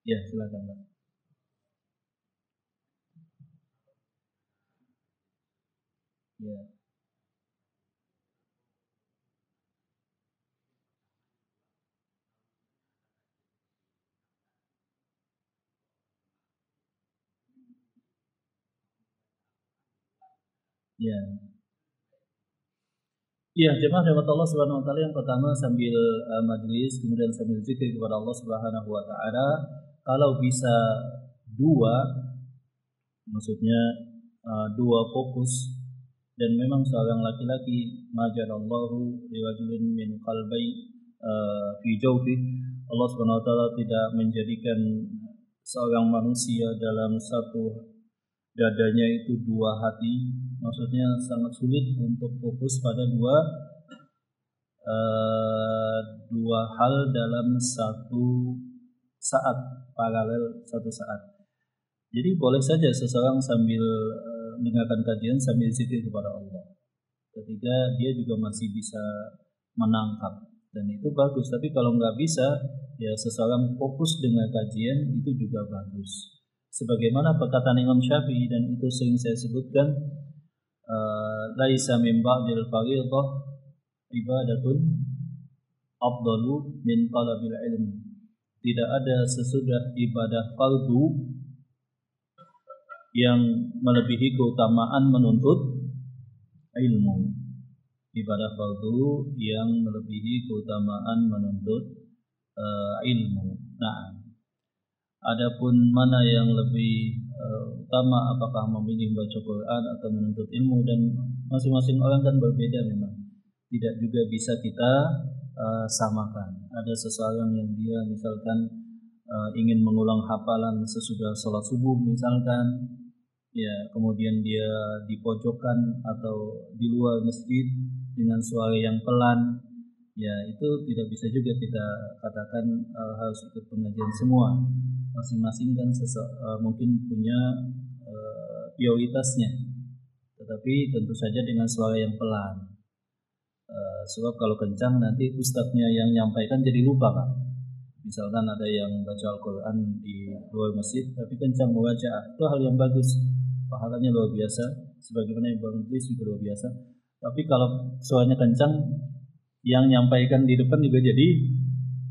Ya, silakan Pak. Ya. Ya. Iya, jemaah rahmat Allah Subhanahu wa taala, yang pertama sambil majlis, kemudian sambil zikir kepada Allah Subhanahu wa taala. Kalau bisa dua, maksudnya dua fokus, dan memang seorang laki-laki majarallahu liwajulin min qalbai fi jawfi. Allah Subhanahu wa taala tidak menjadikan seorang manusia dalam satu dadanya itu dua hati. Maksudnya sangat sulit untuk fokus pada dua hal dalam satu saat, paralel satu saat. Jadi boleh saja seseorang sambil mendengarkan kajian sambil zikir kepada Allah. Ketika dia juga masih bisa menangkap, dan itu bagus. Tapi kalau nggak bisa, ya seseorang fokus dengan kajian itu juga bagus. Sebagaimana perkataan Imam Syafi'i, dan itu sering saya sebutkan, laisa min ba'dil fardhah ibadatun afdalu min talabil ilm. Tidak ada sesudah ibadah fardu yang melebihi keutamaan menuntut ilmu. Ibadah fardu yang melebihi keutamaan menuntut ilmu. Nah, adapun mana yang lebih utama, apakah memilih baca Quran atau menuntut ilmu, dan masing-masing orang kan berbeda memang. Tidak juga bisa kita samakan. Ada seseorang yang dia misalkan ingin mengulang hafalan sesudah sholat subuh misalkan, ya, kemudian dia di pojokan atau di luar masjid dengan suara yang pelan, ya itu tidak bisa juga kita katakan harus ikut pengajian semua. Masing-masing kan mungkin punya prioritasnya, tetapi tentu saja dengan suara yang pelan. Sebab kalau kencang nanti ustadznya yang nyampaikan jadi lupa, Pak. Misalkan ada yang baca Al-Quran di luar masjid tapi kencang membaca, itu hal yang bagus, pahalanya luar biasa, sebagaimana yang Iblis juga luar biasa. Tapi kalau suaranya kencang, yang nyampaikan di depan juga jadi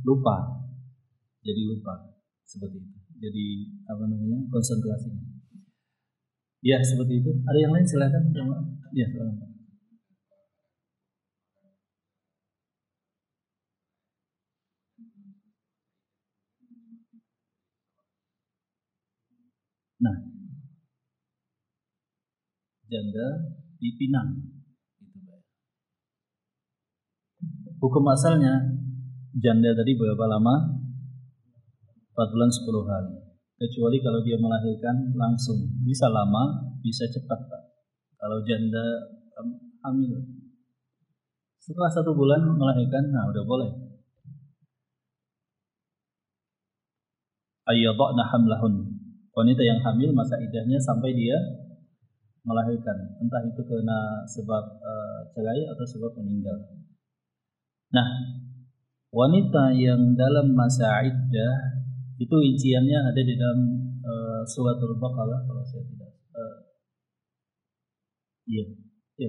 lupa, seperti itu. Jadi konsentrasinya. Ya, seperti itu. Ada yang lain silakan. Ya, silakan. Nah, janda dipinang. Hukum asalnya janda tadi berapa lama? 4 bulan 10 hari. Kecuali kalau dia melahirkan langsung, bisa lama, bisa cepat, Pak. Kalau janda hamil setelah 1 bulan melahirkan, nah udah boleh. Ayyadna hamlahun. Wanita yang hamil masa iddahnya sampai dia melahirkan, entah itu karena sebab cerai atau sebab meninggal. Nah, wanita yang dalam masa iddah itu rinciannya ada di dalam suratul Baqarah, kalau saya tidak iya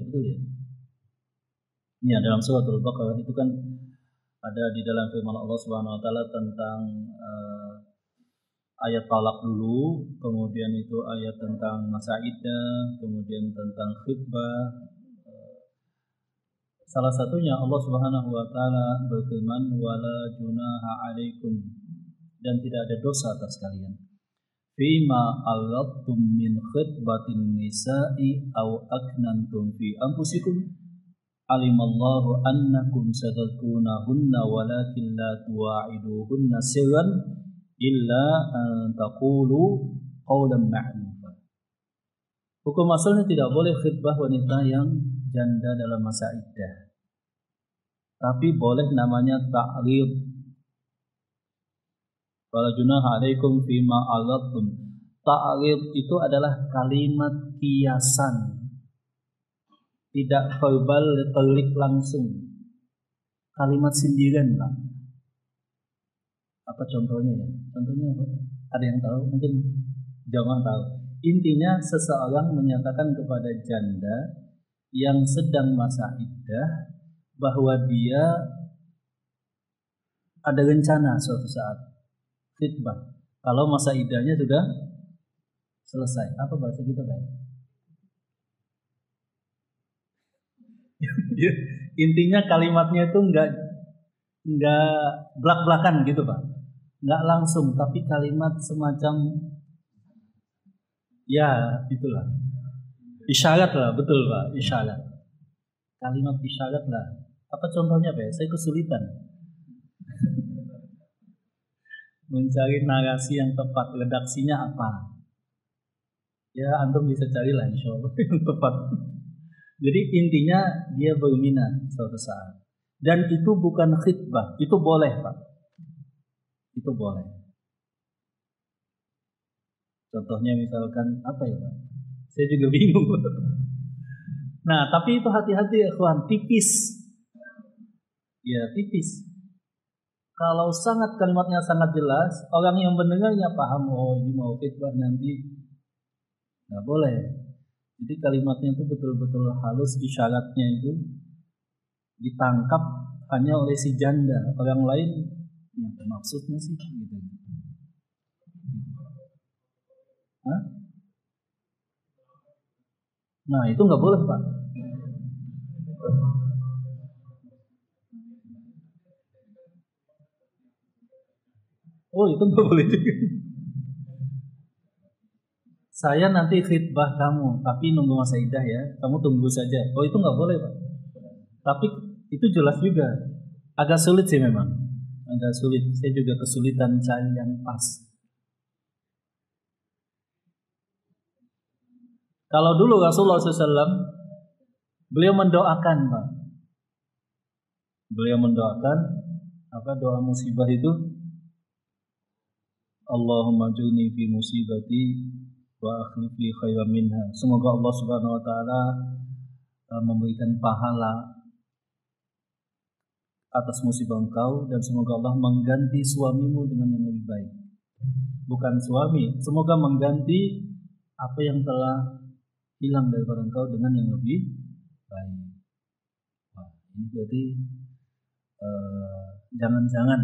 betul ya. Ini dalam suratul Baqarah itu kan ada di dalam firman Allah Subhanahu wa taala tentang ayat talak dulu, kemudian itu ayat tentang masa iddah, kemudian tentang khitbah. Salah satunya Allah Subhanahu wa taala berfirman, wala junaha 'alaikum, dan tidak ada dosa atas kalian, fima aradtum min khitbatin nisa'i aw aknantum fi anfusikum alimallahu annakum satadkunahunna walakin la tuwa'iduhunna sirran illa an taqulu qawlan ma'rufa. Hukum asalnya tidak boleh khitbah wanita yang janda dalam masa iddah, tapi boleh namanya ta'rid. Wala junaha 'alaikum fima 'aradtum. Ta'rid itu adalah kalimat kiasan, tidak verbal terlik langsung, kalimat sindiran, Pak. Apa contohnya ya? Contohnya apa? Ada yang tahu? Mungkin jamaah tahu. Intinya seseorang menyatakan kepada janda yang sedang masa iddah bahwa dia ada rencana suatu saat khitbah kalau masa iddahnya sudah selesai. Apa bahasa kita, Pak? Intinya kalimatnya itu enggak belak-belakan gitu, Pak. Enggak langsung, tapi kalimat semacam ya itulah. Isyarat lah, betul Pak, isyarat. Kalimat isyarat lah. Apa contohnya Pak? Saya kesulitan. Mencari narasi yang tepat, redaksinya apa? Ya, antum bisa carilah insya Allah yang tepat. Jadi intinya dia berminat suatu saat. Dan itu bukan khitbah, itu boleh Pak. Itu boleh. Contohnya misalkan apa ya Pak? Saya juga bingung. Nah, tapi itu hati-hati ya kawan, tipis. Ya, tipis. Kalau sangat kalimatnya sangat jelas, orang yang mendengarnya paham, oh ini mau khitbah nanti. Nggak boleh. Jadi kalimatnya itu betul-betul halus, isyaratnya itu ditangkap hanya oleh si janda. Orang lain, ya apa maksudnya sih? Gitu. Hah? Nah itu nggak boleh Pak. Oh itu nggak boleh juga. Saya nanti khidbah kamu, tapi nunggu masa idah ya. Kamu tunggu saja. Oh itu nggak boleh Pak. Tapi itu jelas juga. Agak sulit sih memang. Agak sulit. Saya juga kesulitan cari yang pas. Kalau dulu Rasulullah SAW, beliau mendoakan Pak. Beliau mendoakan apa doa musibah itu? Allahumma juni fi musibati wa akhlif li khairan minha. Semoga Allah Subhanahu wa taala memberikan pahala atas musibah engkau dan semoga Allah mengganti suamimu dengan yang lebih baik. Bukan suami, semoga mengganti apa yang telah hilang daripada engkau dengan yang lebih baik. Wah, ini berarti jangan-jangan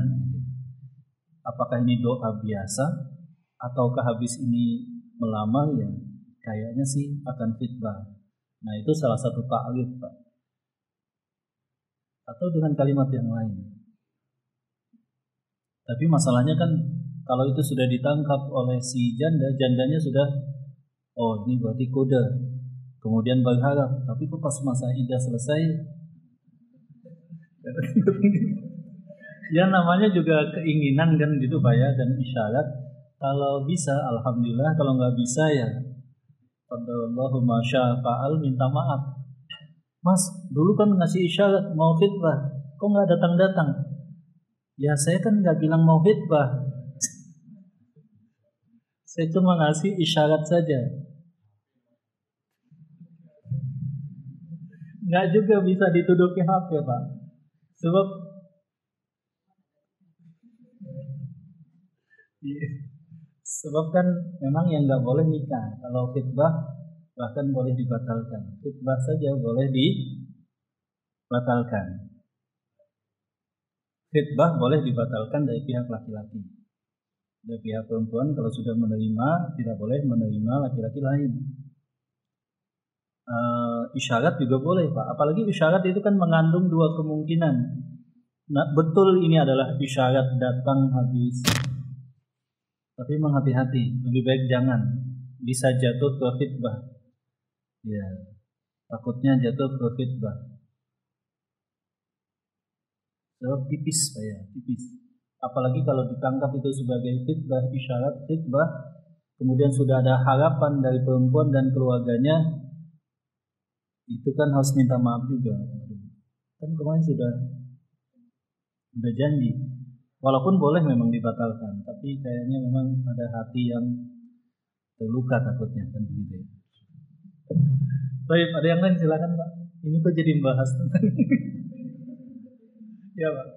apakah ini doa biasa ataukah habis ini melamar ya kayaknya sih akan khitbah. Nah itu salah satu ta'rif Pak. Atau dengan kalimat yang lain. Tapi masalahnya kan kalau itu sudah ditangkap oleh si janda, jandanya sudah oh ini berarti kode. Kemudian berharap, tapi kok pas masa idah selesai ya namanya juga keinginan kan gitu Pak ya dan isyarat. Kalau bisa alhamdulillah, kalau nggak bisa ya Allahumma syafa'al minta maaf. Mas, dulu kan ngasih isyarat mau khitbah, kok nggak datang-datang? Ya saya kan nggak bilang mau khitbah, saya cuma ngasih isyarat saja. Nggak juga bisa dituduh PHP Pak. Sebab sebab kan memang yang nggak boleh nikah. Kalau khitbah bahkan boleh dibatalkan. Khitbah saja boleh dibatalkan. Khitbah boleh dibatalkan dari pihak laki-laki. Dari pihak perempuan kalau sudah menerima tidak boleh menerima laki-laki lain. Isyarat juga boleh Pak. Apalagi isyarat itu kan mengandung dua kemungkinan. Nah, betul ini adalah isyarat datang habis. Tapi memang hati-hati, lebih baik jangan. Bisa jatuh ke khitbah. Ya, takutnya jatuh ke khitbah. Sebab tipis Pak ya, tipis. Apalagi kalau ditangkap itu sebagai khitbah, isyarat khitbah, kemudian sudah ada harapan dari perempuan dan keluarganya, itu kan harus minta maaf juga. Kan kemarin sudah janji. Walaupun boleh memang dibatalkan, tapi kayaknya memang ada hati yang terluka takutnya kan begitu ya. Baik, ada yang lain silakan Pak. Ini kok jadi membahas tentang ya Pak.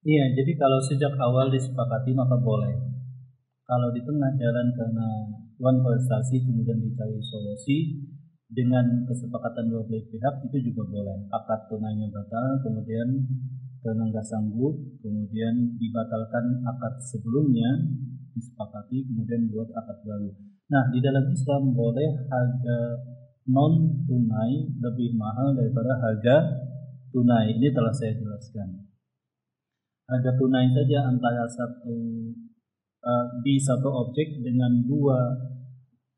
Iya, jadi kalau sejak awal disepakati maka boleh. Kalau di tengah jalan karena kontestasi kemudian dicari solusi dengan kesepakatan dua belah pihak itu juga boleh. Akad tunainya batal, kemudian karena nggak sanggup, kemudian dibatalkan akad sebelumnya, disepakati kemudian buat akad baru. Nah, di dalam Islam boleh harga non tunai lebih mahal daripada harga tunai. Ini telah saya jelaskan. Harga tunai saja antara di satu objek dengan dua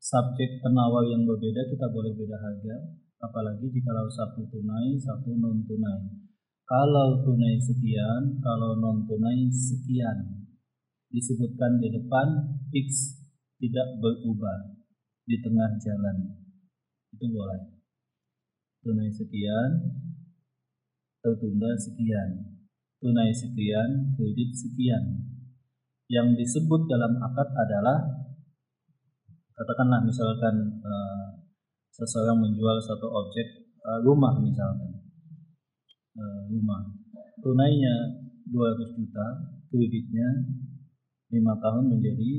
subjek penawar yang berbeda kita boleh beda harga, apalagi jika satu tunai, satu non tunai. Kalau tunai sekian, kalau non tunai sekian, disebutkan di depan fix, tidak berubah di tengah jalan, itu boleh. Tunai sekian, tertunda sekian, tunai sekian, kredit sekian. Yang disebut dalam akad adalah, katakanlah misalkan seseorang menjual satu objek, rumah misalkan, rumah tunainya 200 juta, kreditnya 5 tahun menjadi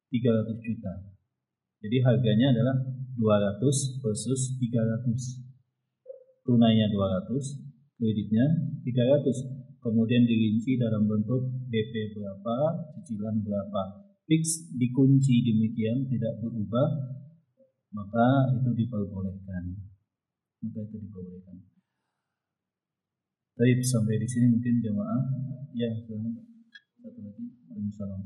300 juta. Jadi harganya adalah 200 versus 300. Tunainya 200, kreditnya 300. Kemudian dirinci dalam bentuk DP berapa, cicilan berapa. Fix, dikunci demikian, tidak berubah, maka itu diperbolehkan. Baik, sampai di sini mungkin jamaah. Ya, satu lagi. Waalaikumsalam.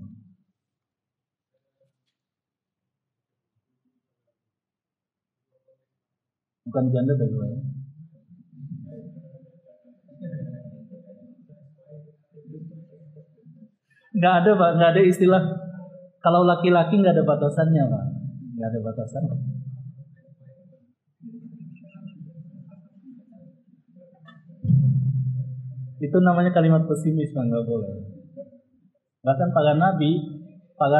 Bukan janda tapi ya. Nggak ada Pak, nggak ada istilah. Kalau laki-laki nggak ada batasannya Pak, nggak ada batasan. Itu namanya kalimat pesimis Pak, nggak boleh. Bahkan para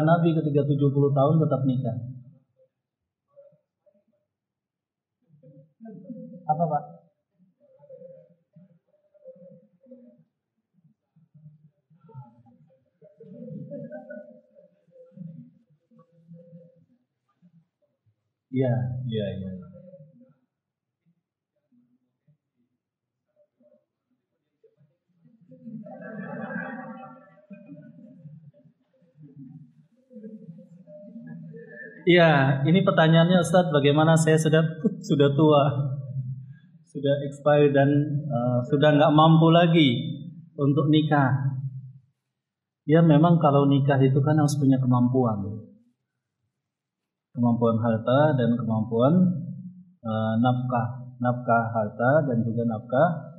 nabi ketika 70 tahun tetap nikah. Apa Pak? Iya. Iya, ini pertanyaannya Ustadz, bagaimana saya sudah tua, sudah expired dan sudah nggak mampu lagi untuk nikah. Ya memang kalau nikah itu kan harus punya kemampuan harta dan kemampuan nafkah harta dan juga nafkah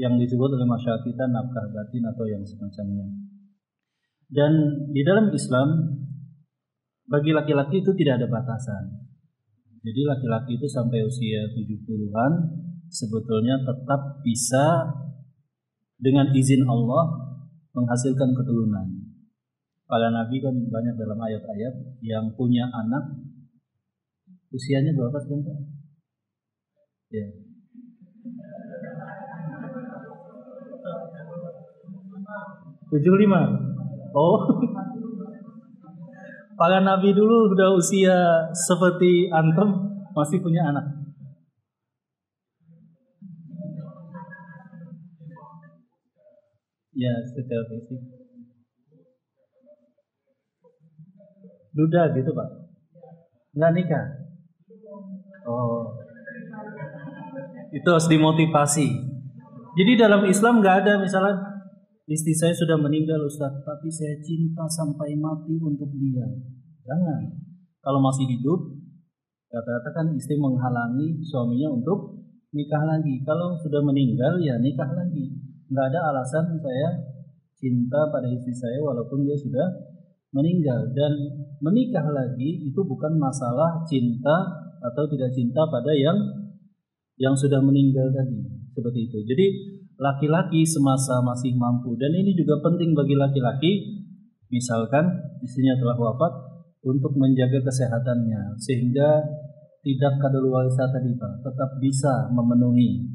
yang disebut oleh masyarakat kita nafkah batin atau yang semacamnya. Dan di dalam Islam bagi laki-laki itu tidak ada batasan. Jadi laki-laki itu sampai usia 70-an sebetulnya tetap bisa dengan izin Allah menghasilkan keturunan. Para nabi kan banyak dalam ayat-ayat yang punya anak usianya berapa sekarang? Ya. "75". Oh. Para nabi dulu sudah usia seperti antum masih punya anak. Ya, secara fisik. Duda gitu Pak? Nggak nikah? Oh. Itu harus dimotivasi. Jadi dalam Islam nggak ada misalnya istri saya sudah meninggal Ustaz, tapi saya cinta sampai mati untuk dia. Jangan. Kalau masih hidup, rata-rata kan istri menghalangi suaminya untuk nikah lagi. Kalau sudah meninggal ya nikah lagi. Nggak ada alasan saya cinta pada istri saya walaupun dia sudah meninggal. Dan menikah lagi itu bukan masalah cinta atau tidak cinta pada yang sudah meninggal tadi. Seperti itu. Jadi laki-laki semasa masih mampu, dan ini juga penting bagi laki-laki, misalkan istrinya telah wafat, untuk menjaga kesehatannya sehingga tidak kadaluarsa tadi Pak, tetap bisa memenuhi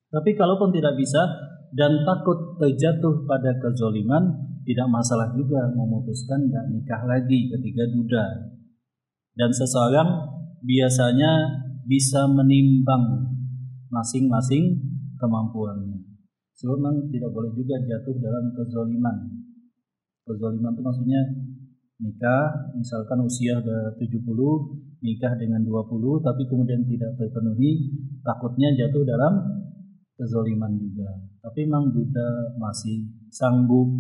Tapi kalaupun tidak bisa dan takut terjatuh pada kezoliman, tidak masalah juga memutuskan nggak nikah lagi ketika duda. Dan seseorang biasanya bisa menimbang masing-masing kemampuannya. Sebab memang tidak boleh juga jatuh dalam kezoliman. Kezoliman itu maksudnya nikah, misalkan usia udah 70, nikah dengan 20, tapi kemudian tidak terpenuhi, takutnya jatuh dalam kezoliman juga. Tapi memang duda masih sanggup,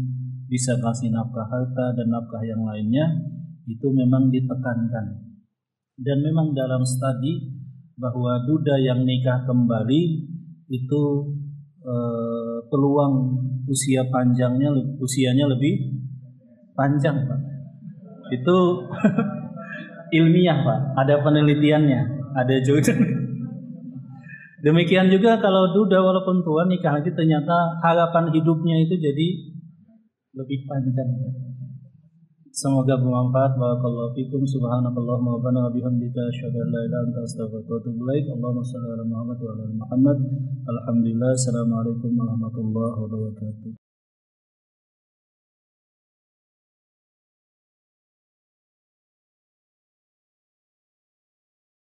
bisa kasih nafkah harta dan nafkah yang lainnya, itu memang ditekankan. Dan memang dalam studi bahwa duda yang nikah kembali itu peluang usianya lebih panjang, Pak. Itu ilmiah, Pak. Ada penelitiannya, ada juga. Demikian juga kalau duda walaupun tua nikah lagi, ternyata harapan hidupnya itu jadi lebih panjang. Semoga bermanfaat. Barakallahu fikum. Subhanakallahumma wa bihamdika asyhadu an la ilaha illa anta astaghfiruka wa atubu ilaik. Allahumma shalli ala Muhammad wa ala ali Muhammad. Alhamdulillah. Assalamualaikum warahmatullahi wabarakatuh.